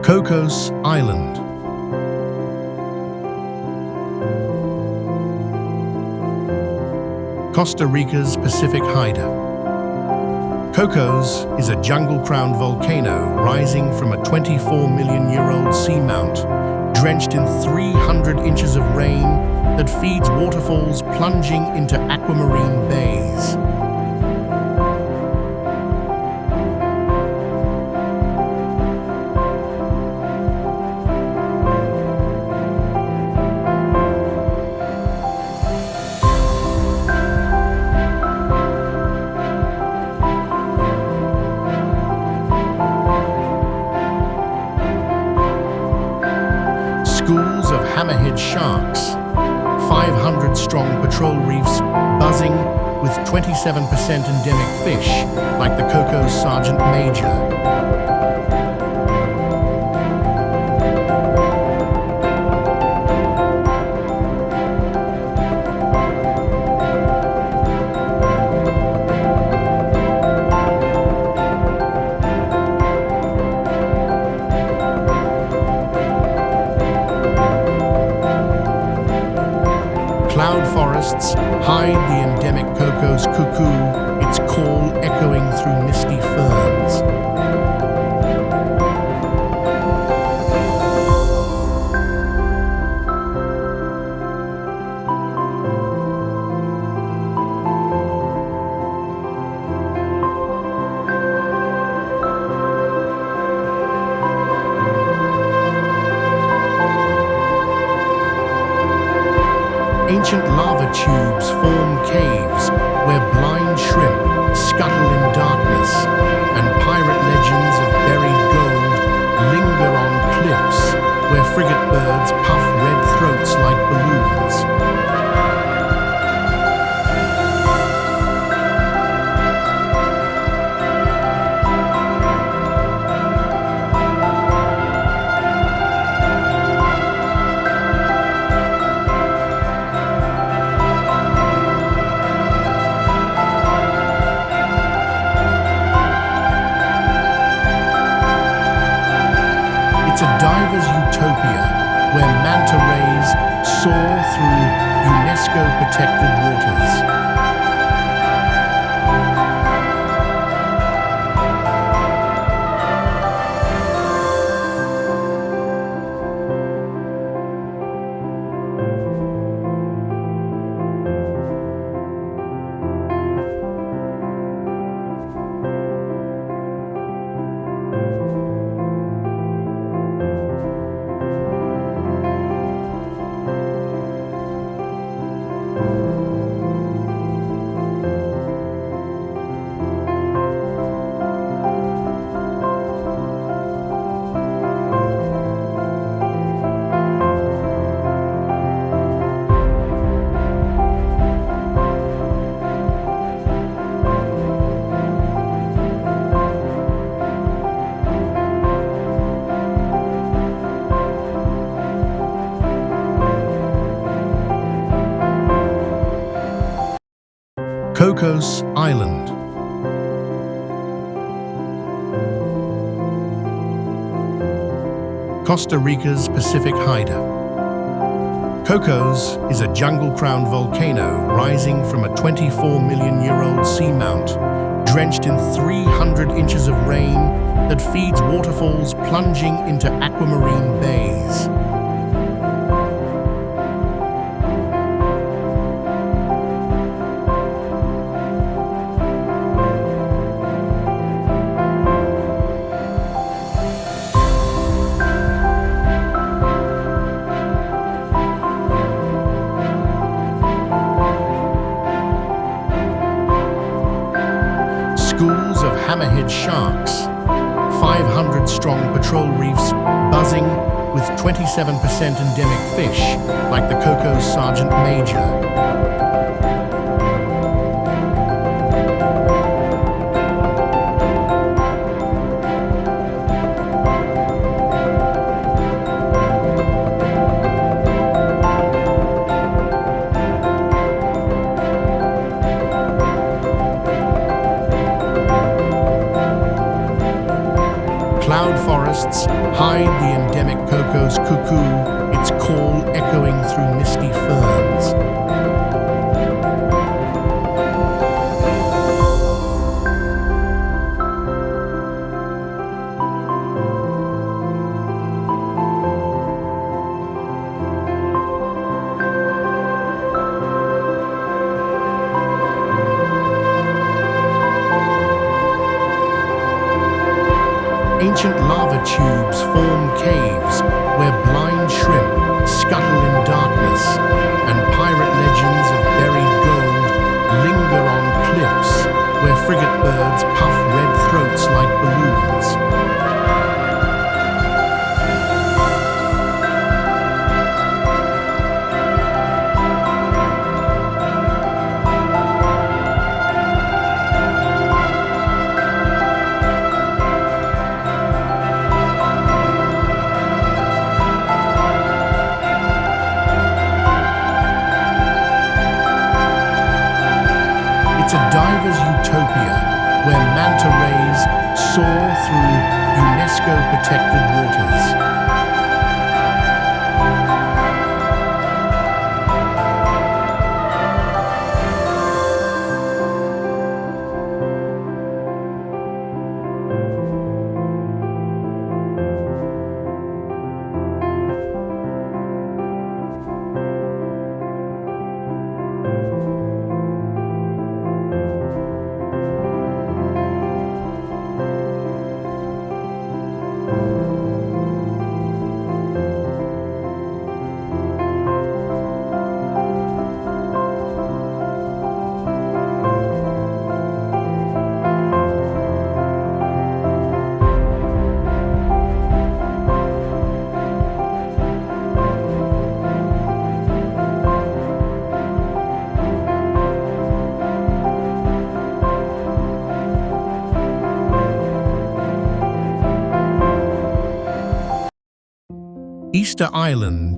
[SPEAKER 1] Cocos Island. Costa Rica's Pacific hider. Cocos is a jungle-crowned volcano rising from a 24-million-year-old seamount, drenched in 300 inches of rain that feeds waterfalls plunging into aquamarine bays. Schools of hammerhead sharks, 500-strong patrol reefs buzzing with 27% endemic fish like the Cocos Sergeant Major. Cloud forests hide the endemic Cocos cuckoo, its call echoing through misty ferns. Ancient lava tubes form caves where blind shrimp scuttle in darkness, and pirate legends of buried gold linger on cliffs where frigate birds puff red throats like balloons. It's a diver's utopia where manta rays soar through UNESCO-protected waters. Cocos Island. Costa Rica's Pacific hider. Cocos is a jungle-crowned volcano rising from a 24-million-year-old seamount, drenched in 300 inches of rain that feeds waterfalls plunging into aquamarine bays. Schools of hammerhead sharks, 500-strong patrol reefs buzzing with 27% endemic fish like the Cocos Sergeant Major. Cloud forests hide the endemic Cocos cuckoo, its call echoing through misty ferns. Ancient lava tubes form caves where blind shrimp scuttle in darkness, and pirate legends of buried gold linger on cliffs where frigate birds puff red throats like balloons. It's a diver's utopia where manta rays soar through UNESCO-protected waters. Easter Island.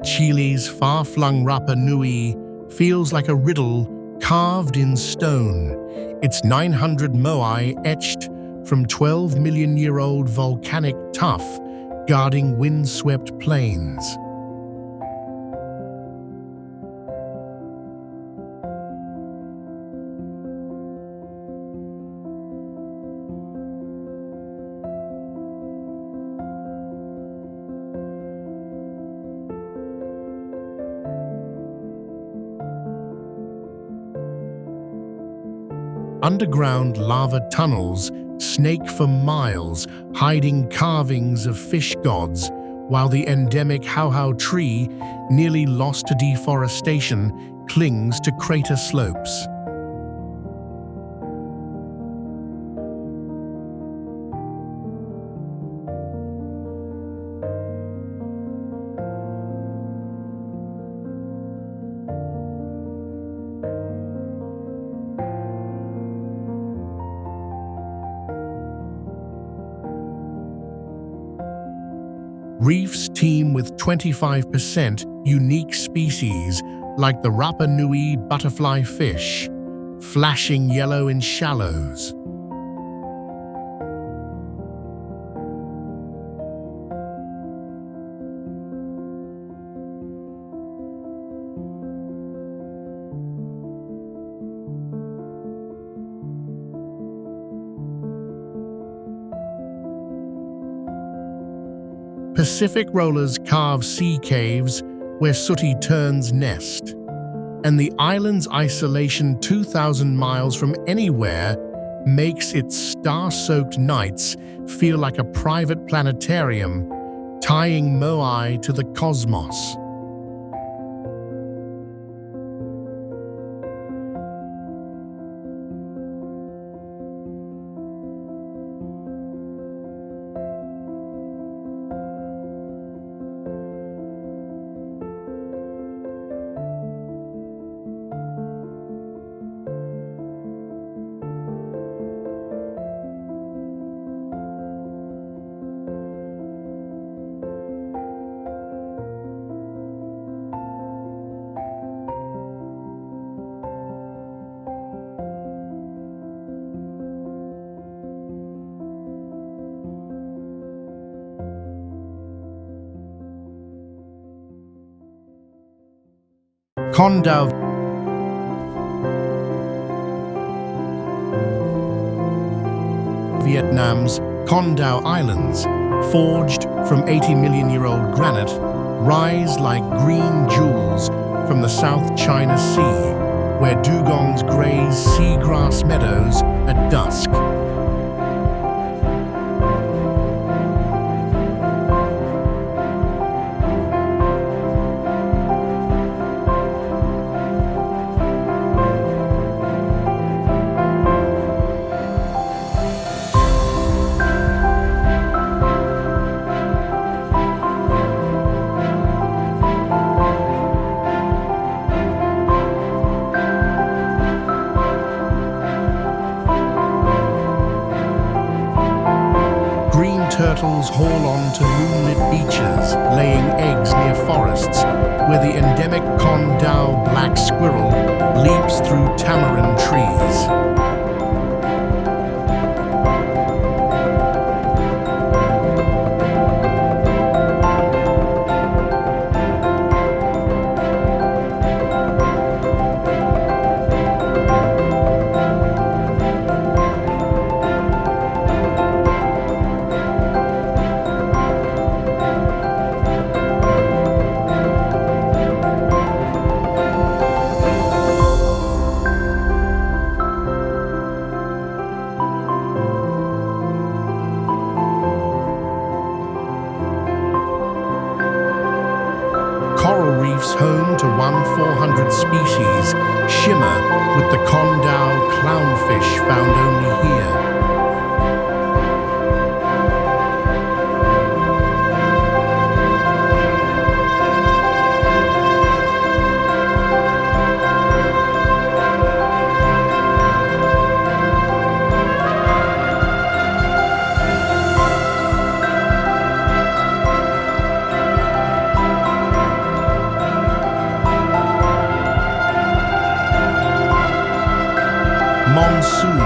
[SPEAKER 1] Chile's far-flung Rapa Nui feels like a riddle carved in stone, its 900 moai etched from 12-million-year-old volcanic tuff guarding windswept plains. Underground lava tunnels snake for miles, hiding carvings of fish gods, while the endemic Howe tree, nearly lost to deforestation, clings to crater slopes. Reefs teem with 25% unique species like the Rapa Nui butterfly fish, flashing yellow in shallows. Pacific rollers carve sea caves where sooty terns nest, and the island's isolation 2,000 miles from anywhere makes its star-soaked nights feel like a private planetarium, tying Moai to the cosmos. Con Đảo, Vietnam's Con Đảo Islands, forged from 80-million-year-old granite, rise like green jewels from the South China Sea, where dugongs graze seagrass meadows at dusk. Turtles haul on to moonlit beaches, laying eggs near forests, where the endemic Con Đảo black squirrel leaps through tamarind trees. Coral reefs home to 1/400 species shimmer with the Con Đảo clownfish found only here. Monsoon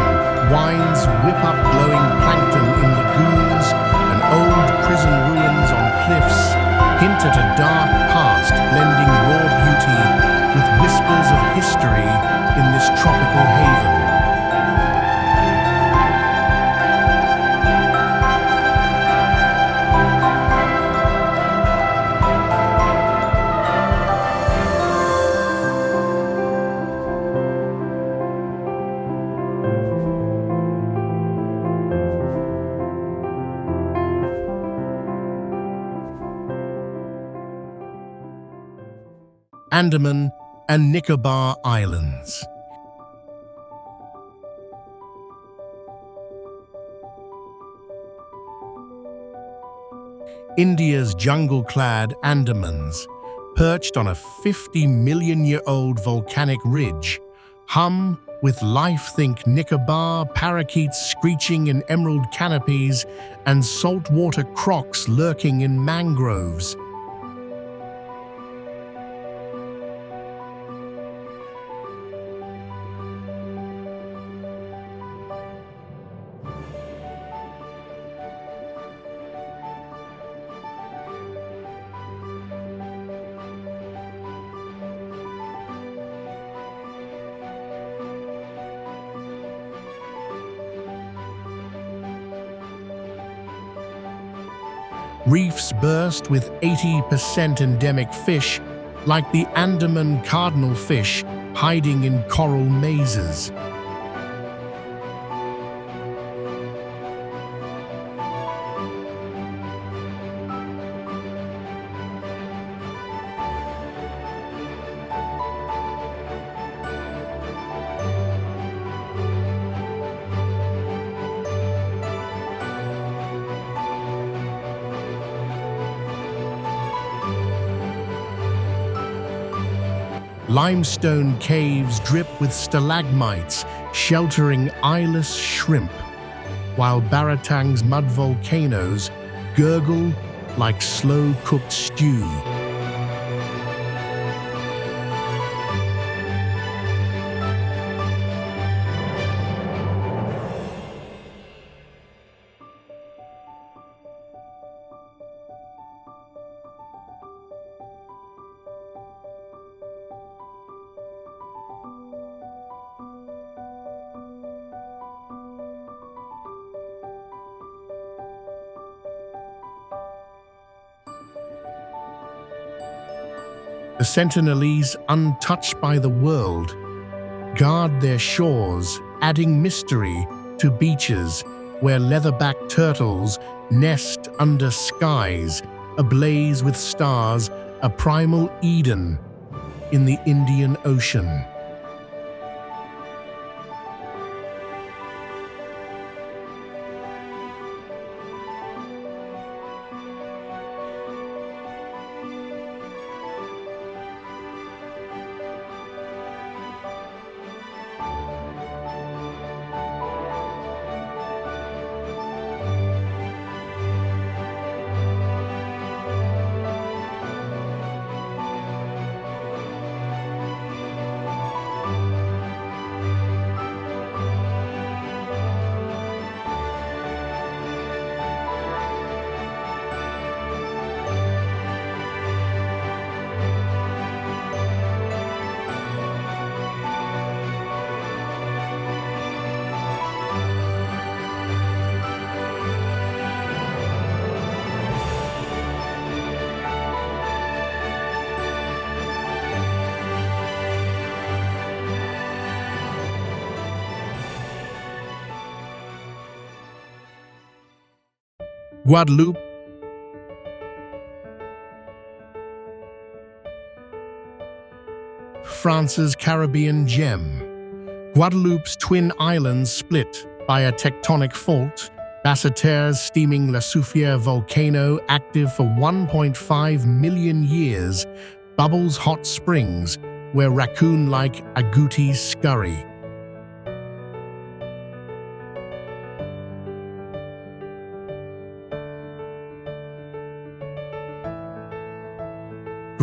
[SPEAKER 1] winds whip up glowing plankton in lagoons, and old prison ruins on cliffs hint at a dark past blending raw beauty with whispers of history in this tropical haven. Andaman and Nicobar Islands. India's jungle-clad Andamans, perched on a 50-million-year-old volcanic ridge, hum with life think Nicobar, parakeets screeching in emerald canopies, and saltwater crocs lurking in mangroves. Reefs burst with 80% endemic fish, like the Andaman cardinal fish hiding in coral mazes. Limestone caves drip with stalagmites, sheltering eyeless shrimp, while Baratang's mud volcanoes gurgle like slow-cooked stew. The Sentinelese, untouched by the world, guard their shores, adding mystery to beaches where leatherback turtles nest under skies ablaze with stars, a primal Eden in the Indian Ocean. Guadeloupe, France's Caribbean gem. Guadeloupe's twin islands split by a tectonic fault, Basseterre's steaming La Soufrière volcano, active for 1.5 million years, bubbles hot springs where raccoon-like agoutis scurry.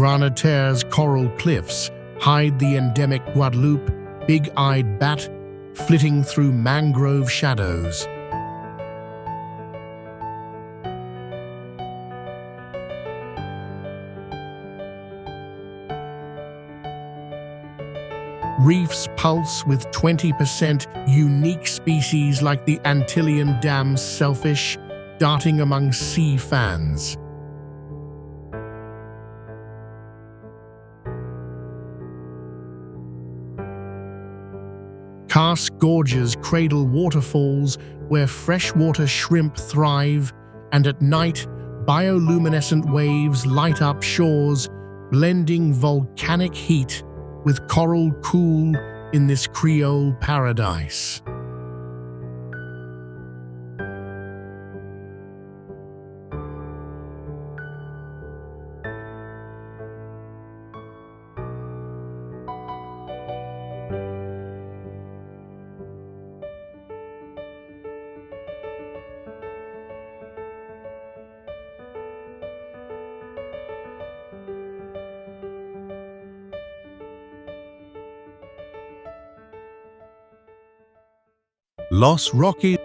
[SPEAKER 1] Granataires coral cliffs hide the endemic Guadeloupe big-eyed bat flitting through mangrove shadows. Reefs pulse with 20% unique species like the Antillean dam sailfish darting among sea fans. Karst gorges cradle waterfalls where freshwater shrimp thrive, and at night, bioluminescent waves light up shores, blending volcanic heat with coral cool in this Creole paradise. Los Roques,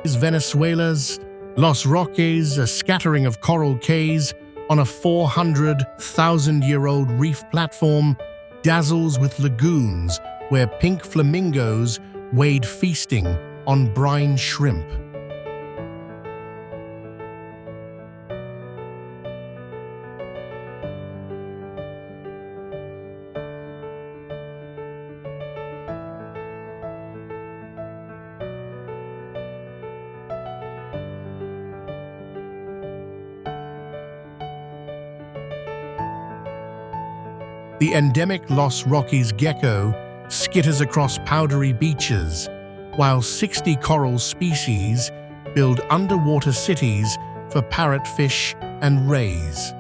[SPEAKER 1] Venezuela's Los Roques, a scattering of coral cays on a 400,000-year-old reef platform, dazzles with lagoons where pink flamingos wade feasting on brine shrimp. The endemic Los Roques gecko skitters across powdery beaches, while 60 coral species build underwater cities for parrotfish and rays.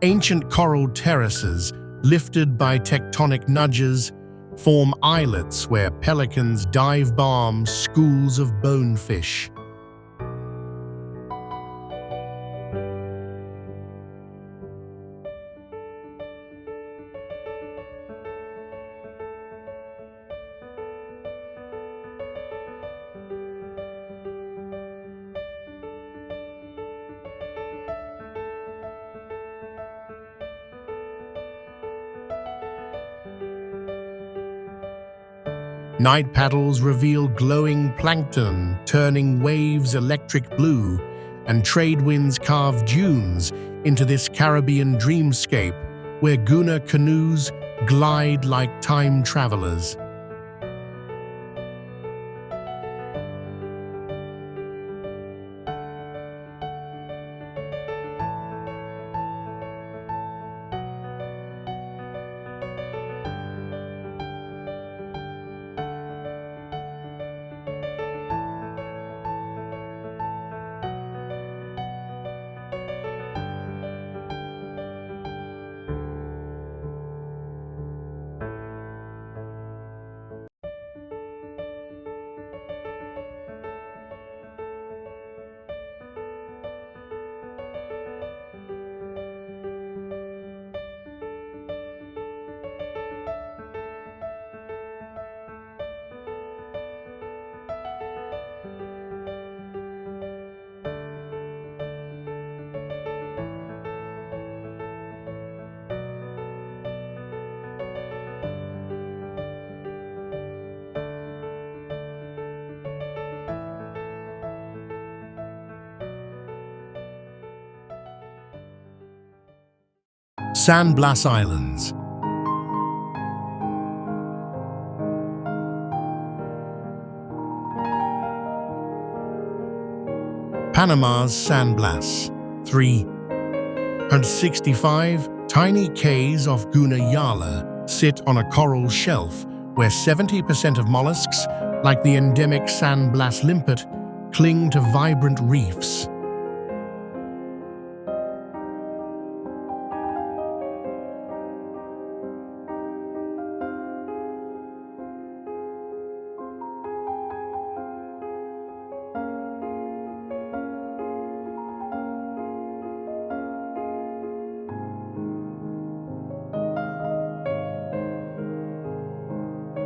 [SPEAKER 1] Ancient coral terraces, lifted by tectonic nudges, form islets where pelicans dive bomb schools of bonefish. Night paddles reveal glowing plankton, turning waves electric blue, and trade winds carve dunes into this Caribbean dreamscape where Guna canoes glide like time travelers. Blas Islands. Panama's San Blas, 365 tiny cays off Gunayala sit on a coral shelf where 70% of mollusks, like the endemic San Blas limpet, cling to vibrant reefs.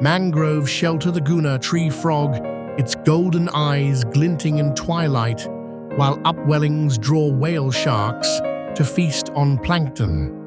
[SPEAKER 1] Mangroves shelter the Guna tree frog, its golden eyes glinting in twilight, while upwellings draw whale sharks to feast on plankton.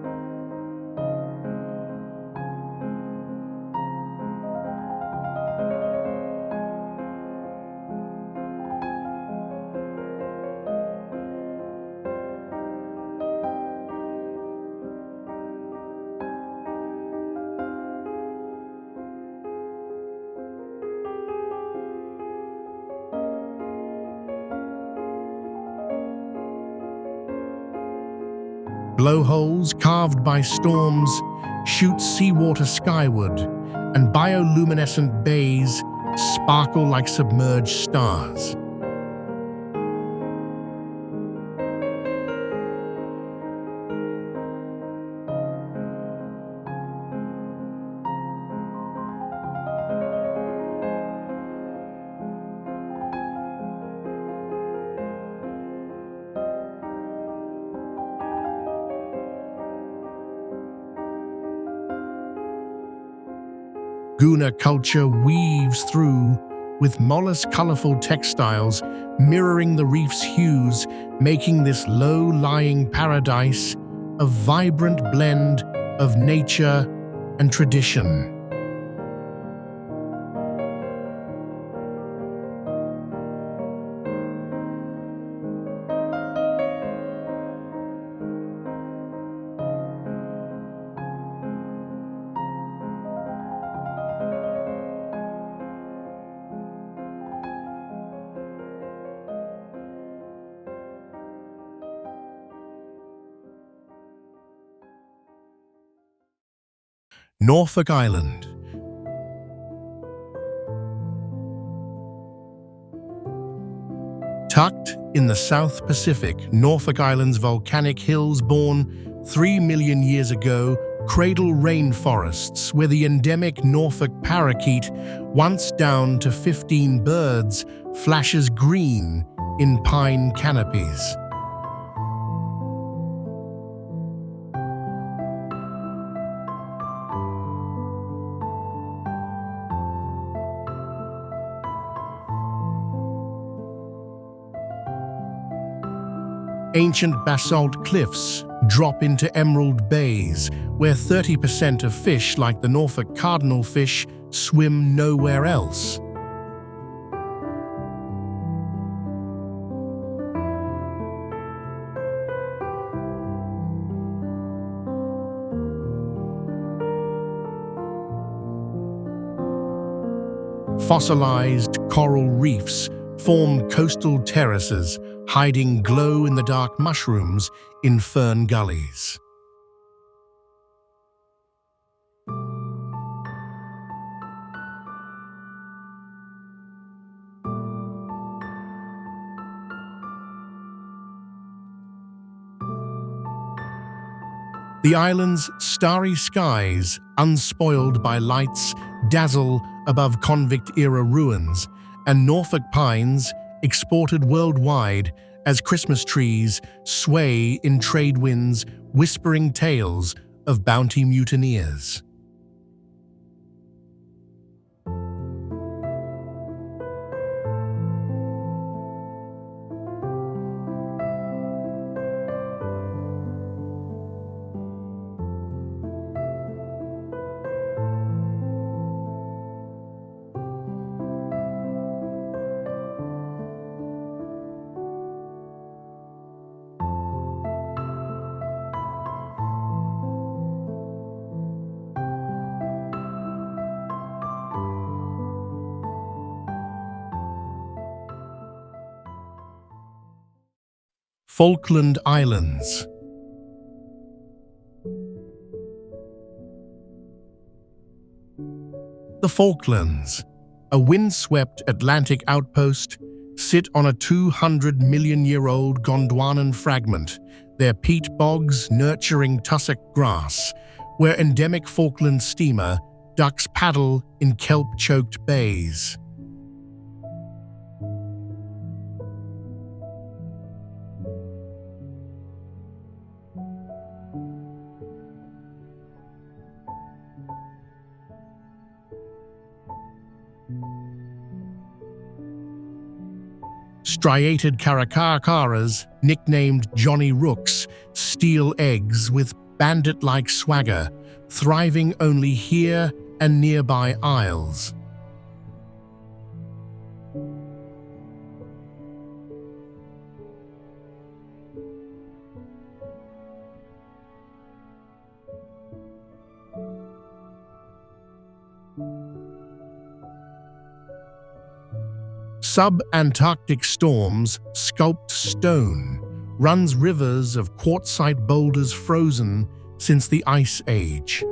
[SPEAKER 1] Blowholes carved by storms shoot seawater skyward, and bioluminescent bays sparkle like submerged stars. Guna culture weaves through with mollusk colorful textiles mirroring the reef's hues, making this low-lying paradise a vibrant blend of nature and tradition. Norfolk Island. Tucked in the South Pacific, Norfolk Island's volcanic hills, born 3 million years ago, cradle rainforests where the endemic Norfolk parakeet, once down to 15 birds, flashes green in pine canopies. Ancient basalt cliffs drop into emerald bays, where 30% of fish, like the Norfolk cardinal fish, swim nowhere else. Fossilized coral reefs form coastal terraces, hiding glow-in-the-dark mushrooms in fern gullies. The island's starry skies, unspoiled by lights, dazzle above convict-era ruins, and Norfolk pines, exported worldwide as Christmas trees, sway in trade winds, whispering tales of bounty mutineers. Falkland Islands. The Falklands, a windswept Atlantic outpost, sit on a 200-million-year-old Gondwanan fragment, their peat bogs nurturing tussock grass, where endemic Falkland steamer ducks paddle in kelp-choked bays. Striated caracaras, nicknamed Johnny Rooks, steal eggs with bandit-like swagger, thriving only here and nearby isles. Sub-Antarctic storms sculpt stone, runs rivers of quartzite boulders frozen since the Ice Age.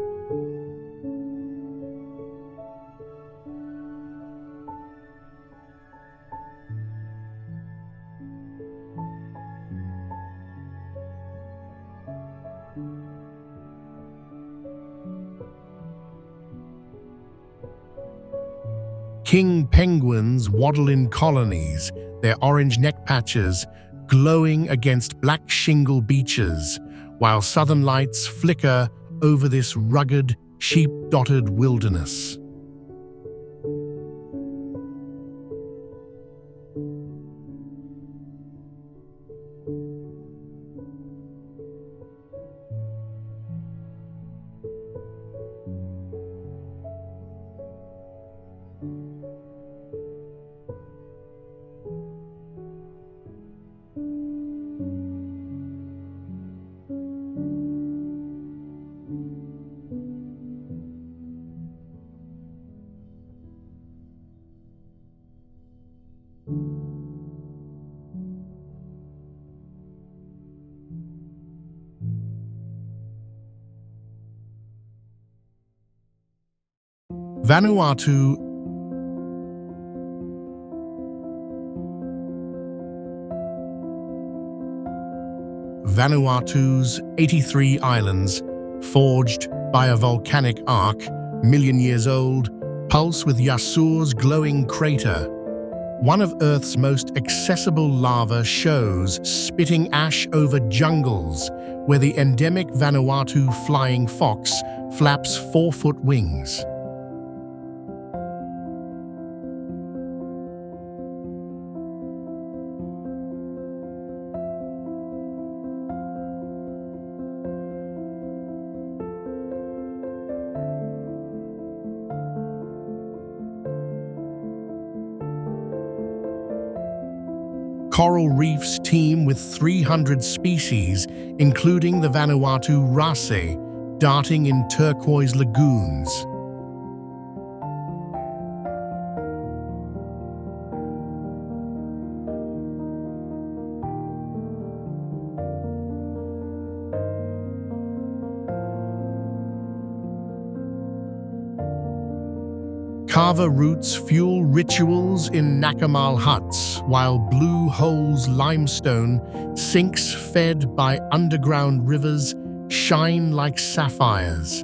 [SPEAKER 1] King penguins waddle in colonies, their orange neck patches glowing against black shingle beaches, while southern lights flicker over this rugged, sheep-dotted wilderness. Vanuatu's 83 islands, forged by a volcanic arc, million years old, pulse with Yasur's glowing crater. One of Earth's most accessible lava shows spitting ash over jungles where the endemic Vanuatu flying fox flaps 4-foot wings. Coral reefs teem with 300 species, including the Vanuatu wrasse, darting in turquoise lagoons. Kava roots fuel rituals in Nakamal huts, while Blue Hole's limestone sinks fed by underground rivers shine like sapphires.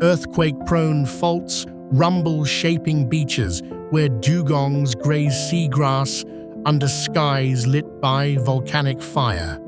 [SPEAKER 1] Earthquake-prone faults, rumble-shaping beaches where dugongs graze seagrass under skies lit by volcanic fire.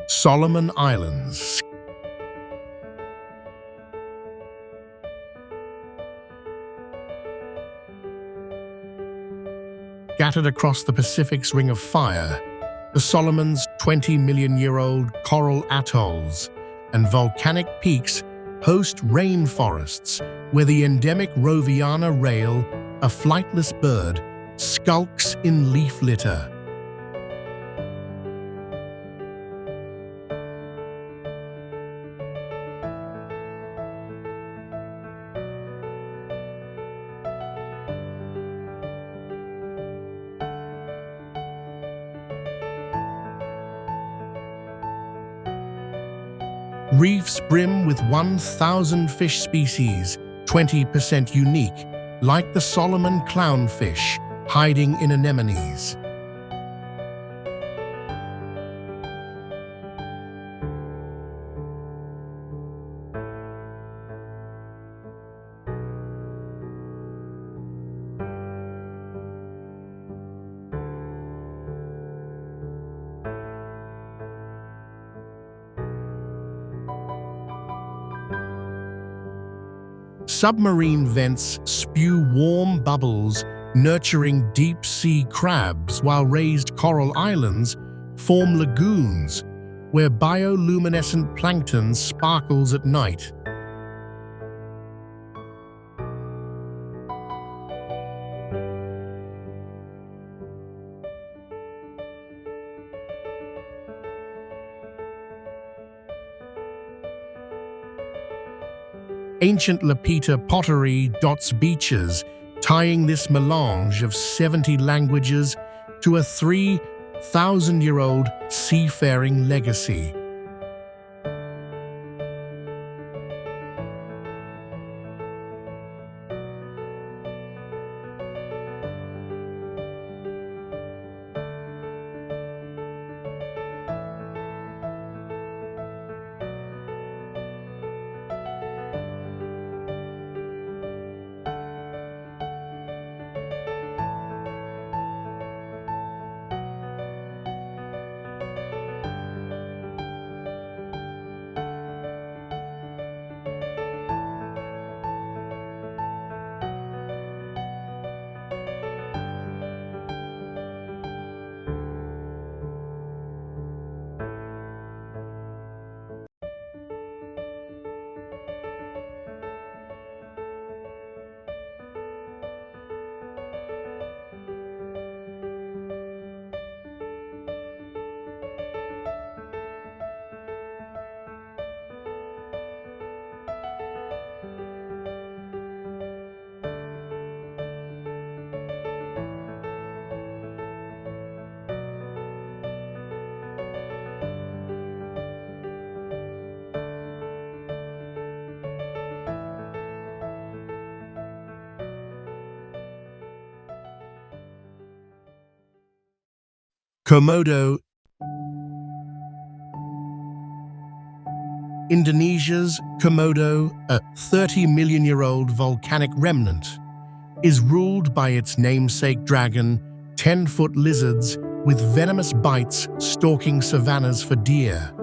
[SPEAKER 1] Solomon Islands. Scattered across the Pacific's Ring of Fire, the Solomons' 20-million-year-old coral atolls and volcanic peaks host rainforests where the endemic Roviana rail, a flightless bird, skulks in leaf litter. Reefs brim with 1,000 fish species, 20% unique, like the Solomon clownfish, hiding in anemones. Submarine vents spew warm bubbles nurturing deep-sea crabs, while raised coral islands form lagoons where bioluminescent plankton sparkles at night. Ancient Lapita pottery dots beaches, tying this melange of 70 languages to a 3,000-year-old seafaring legacy. Komodo, Indonesia's Komodo, a 30-million-year-old volcanic remnant, is ruled by its namesake dragon, 10-foot lizards with venomous bites stalking savannas for deer.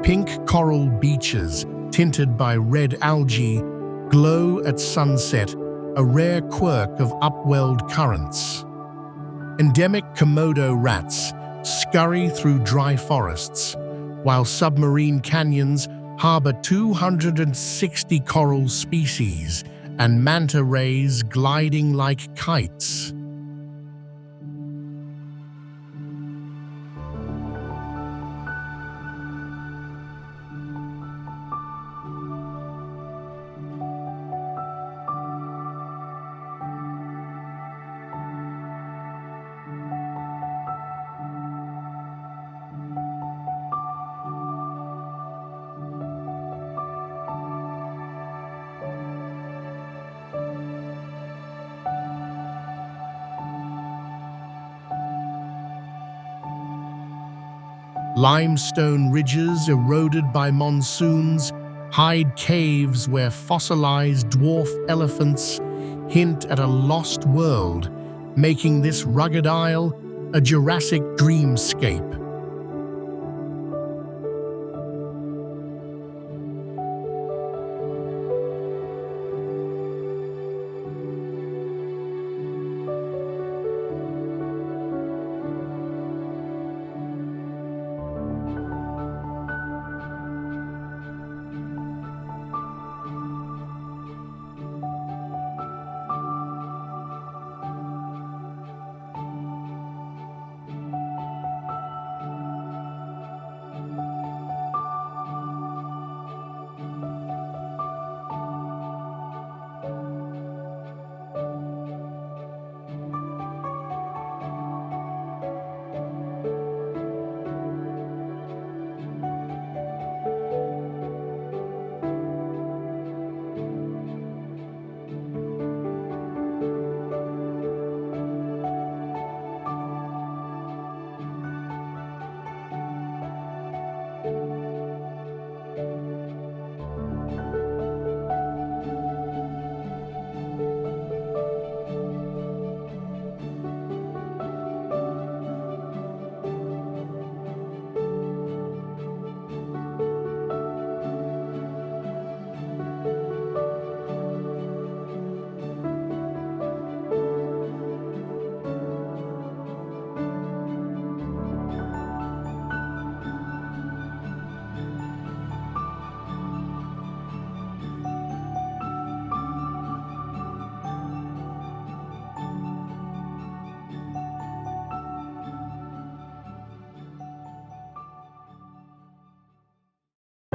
[SPEAKER 1] Pink coral beaches, tinted by red algae, glow at sunset, a rare quirk of upwelled currents. Endemic Komodo rats scurry through dry forests, while submarine canyons harbor 260 coral species and manta rays gliding like kites. Limestone ridges eroded by monsoons hide caves where fossilized dwarf elephants hint at a lost world, making this rugged isle a Jurassic dreamscape.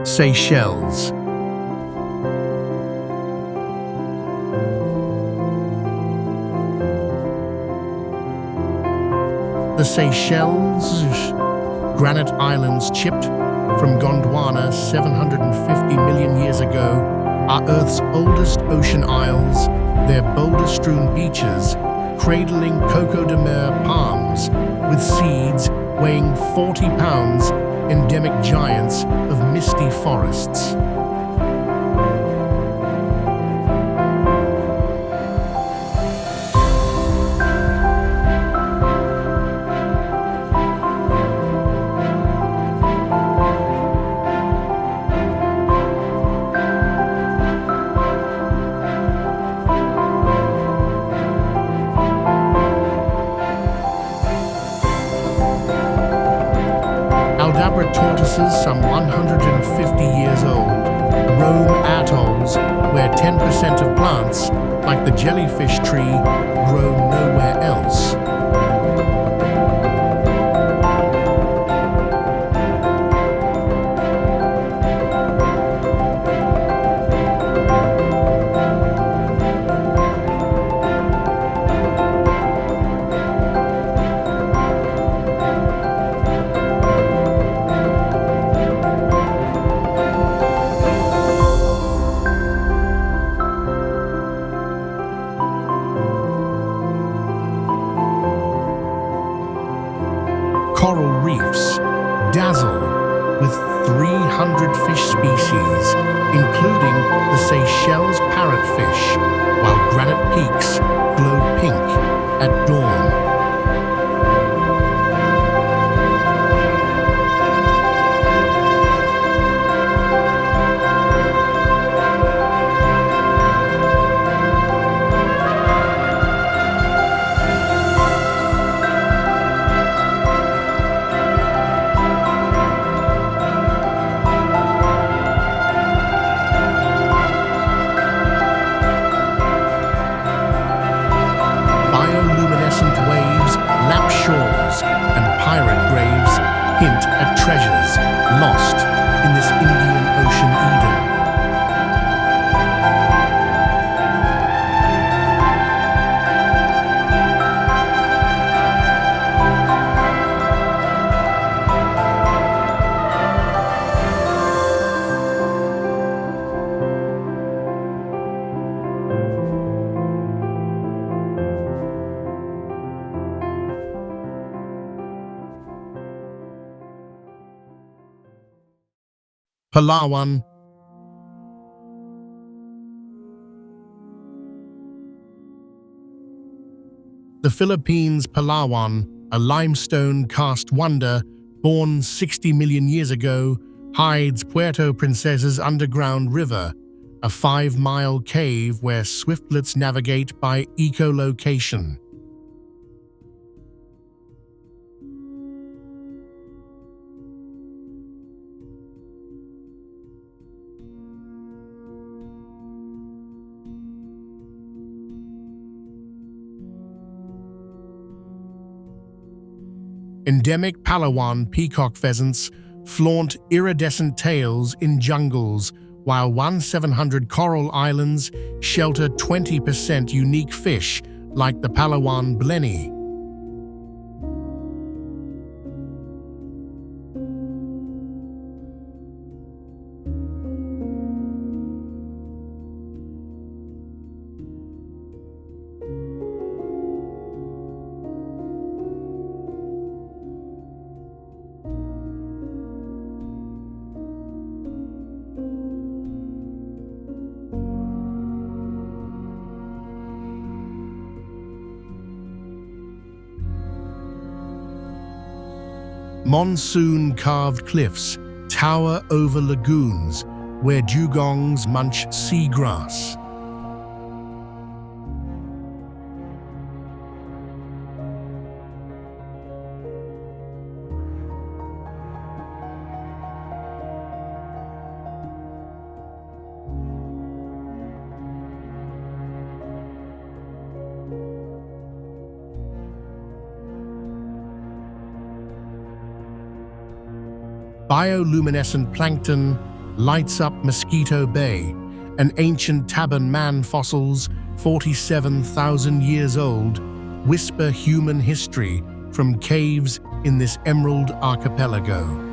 [SPEAKER 1] Seychelles. The Seychelles, granite islands chipped from Gondwana 750 million years ago, are Earth's oldest ocean isles, their boulder-strewn beaches cradling coco de mer palms with seeds weighing 40 pounds, endemic giants of misty forests. Aldabra tortoises, some 150 years old, roam atolls where 10% of plants, like the jellyfish tree, grow nowhere else. Coral reefs dazzle with 300 fish species, including the Seychelles parrotfish, while granite peaks glow pink at dawn. Bioluminescent waves lap shores, and pirate graves hint at treasures lost in this Indian Ocean Eden. Palawan. The Philippines' Palawan, a limestone cast wonder born 60 million years ago, hides Puerto Princesa's underground river, a 5-mile cave where swiftlets navigate by echolocation. Endemic Palawan peacock pheasants flaunt iridescent tails in jungles, while 1,700 coral islands shelter 20% unique fish like the Palawan blenny. Monsoon-carved cliffs tower over lagoons where dugongs munch seagrass. Bioluminescent plankton lights up Mosquito Bay, and ancient Taban man fossils, 47,000 years old, whisper human history from caves in this emerald archipelago.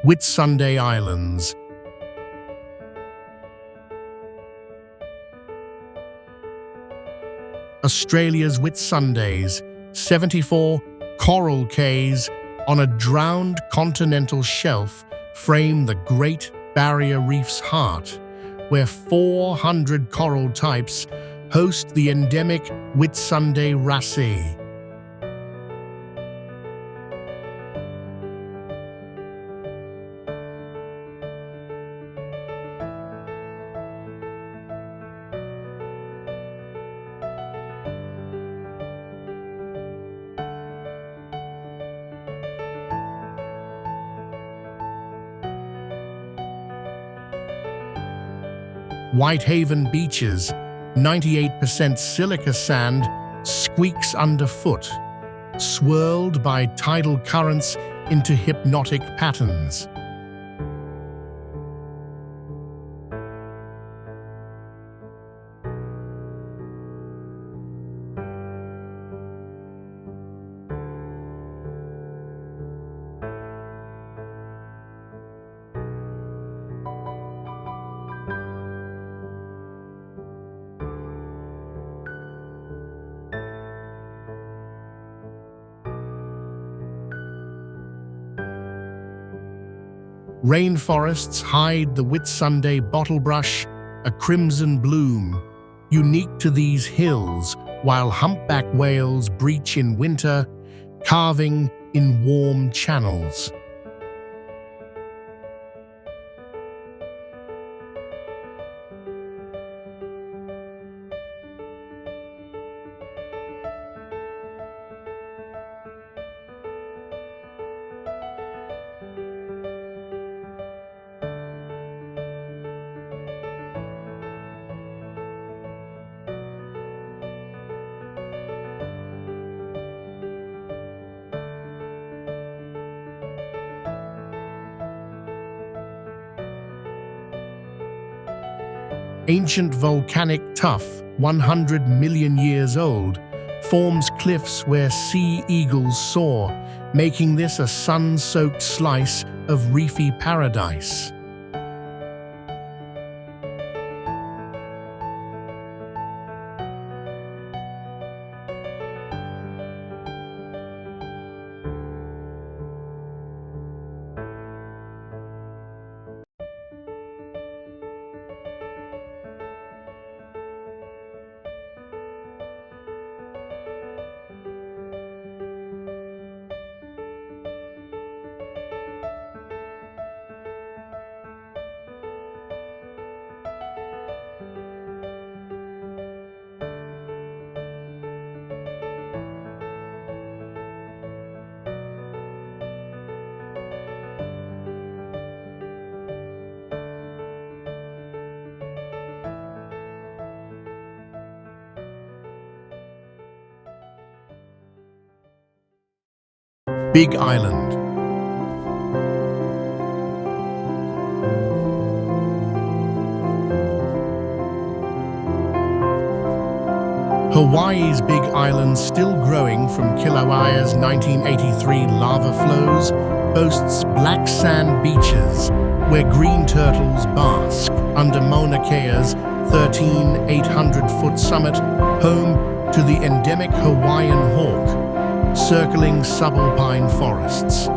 [SPEAKER 1] Whitsunday Islands. Australia's Whitsundays, 74 coral cays on a drowned continental shelf frame the Great Barrier Reef's heart, where 400 coral types host the endemic Whitsunday wrasse. Whitehaven beaches, 98% silica sand, squeaks underfoot, swirled by tidal currents into hypnotic patterns. Rainforests hide the Whitsunday bottlebrush, a crimson bloom, unique to these hills, while humpback whales breach in winter, carving in warm channels. Ancient volcanic tuff, 100 million years old, forms cliffs where sea eagles soar, making this a sun-soaked slice of reefy paradise. Big Island. Hawaii's Big Island, still growing from Kilauea's 1983 lava flows, boasts black sand beaches where green turtles bask under Mauna Kea's 13,800-foot summit, home to the endemic Hawaiian hawk, circling subalpine forests.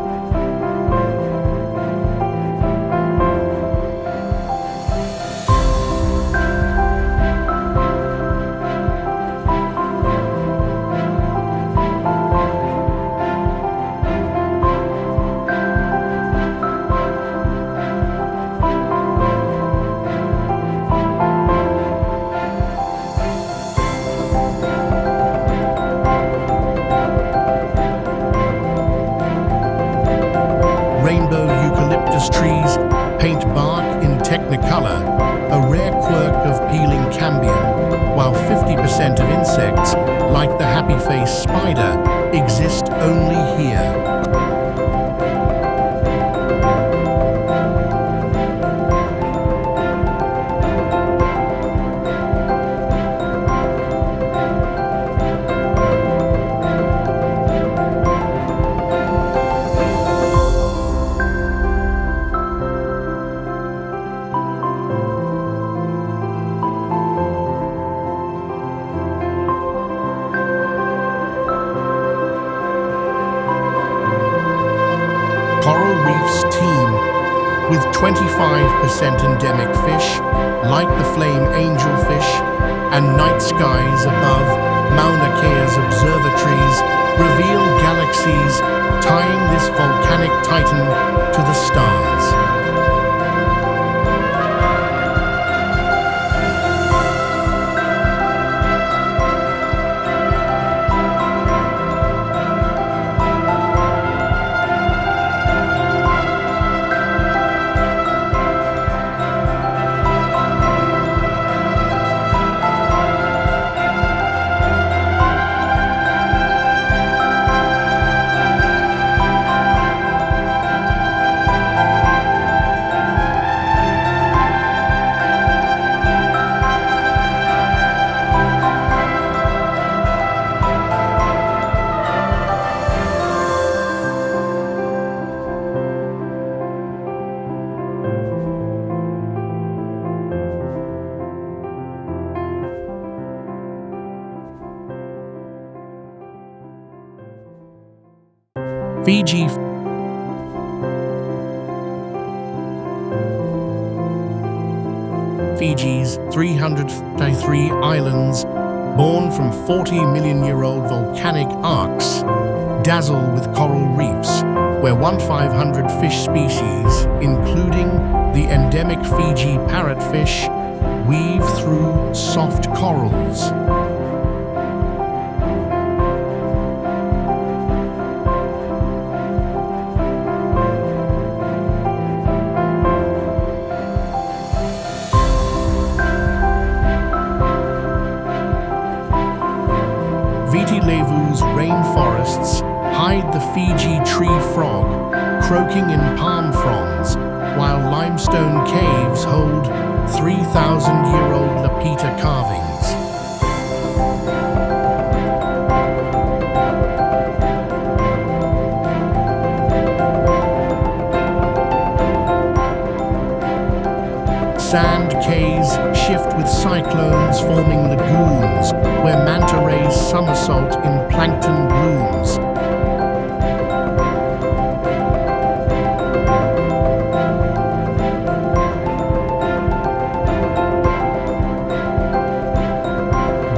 [SPEAKER 1] Trees paint bark in technicolor, a rare quirk of peeling cambium, while 50% of insects, like the happy-faced spider, exist only here. Coral reefs teem with 25% endemic fish, like the flame angelfish, and night skies above Mauna Kea's observatories reveal galaxies tying this volcanic titan to the stars. Fiji. Fiji's 353 islands, born from 40-million-year-old volcanic arcs, dazzle with coral reefs, where 1,500 fish species, including the endemic Fiji parrotfish, weave through soft corals. Levu's rainforests hide the Fiji tree frog, croaking in palm fronds, while limestone caves hold 3,000-year-old lapita carvings. Sand cays shift with cyclones, forming lagoons where manta rays somersault in plankton blooms.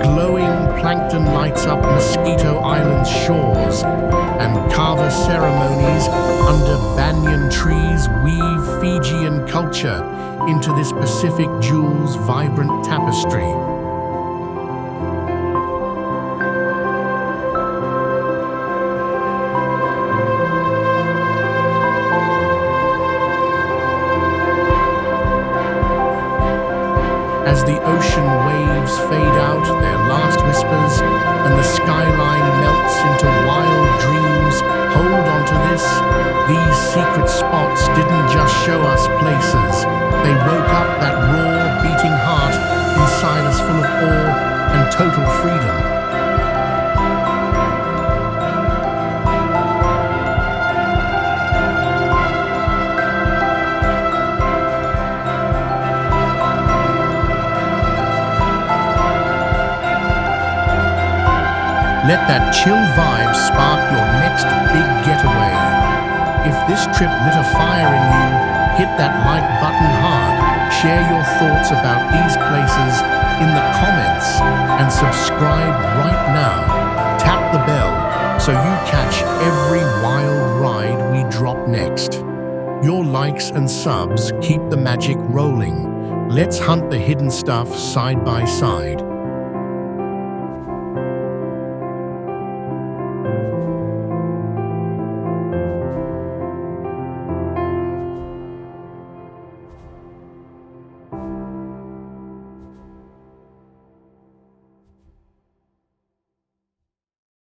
[SPEAKER 1] Glowing plankton lights up Mosquito Island's shores, and carver ceremonies under banyan trees weave Fijian culture into this Pacific jewel's vibrant tapestry. As the ocean waves fade out their last whispers and the skyline melts into wild dreams, hold on to this. These secret spots didn't just show us places. They woke up that raw, beating heart inside us, full of awe and total freedom. Let that chill vibe spark your next big getaway. If this trip lit a fire in you, hit that like button hard. Share your thoughts about these places in the comments and subscribe right now. Tap the bell so you catch every wild ride we drop next. Your likes and subs keep the magic rolling. Let's hunt the hidden stuff side by side.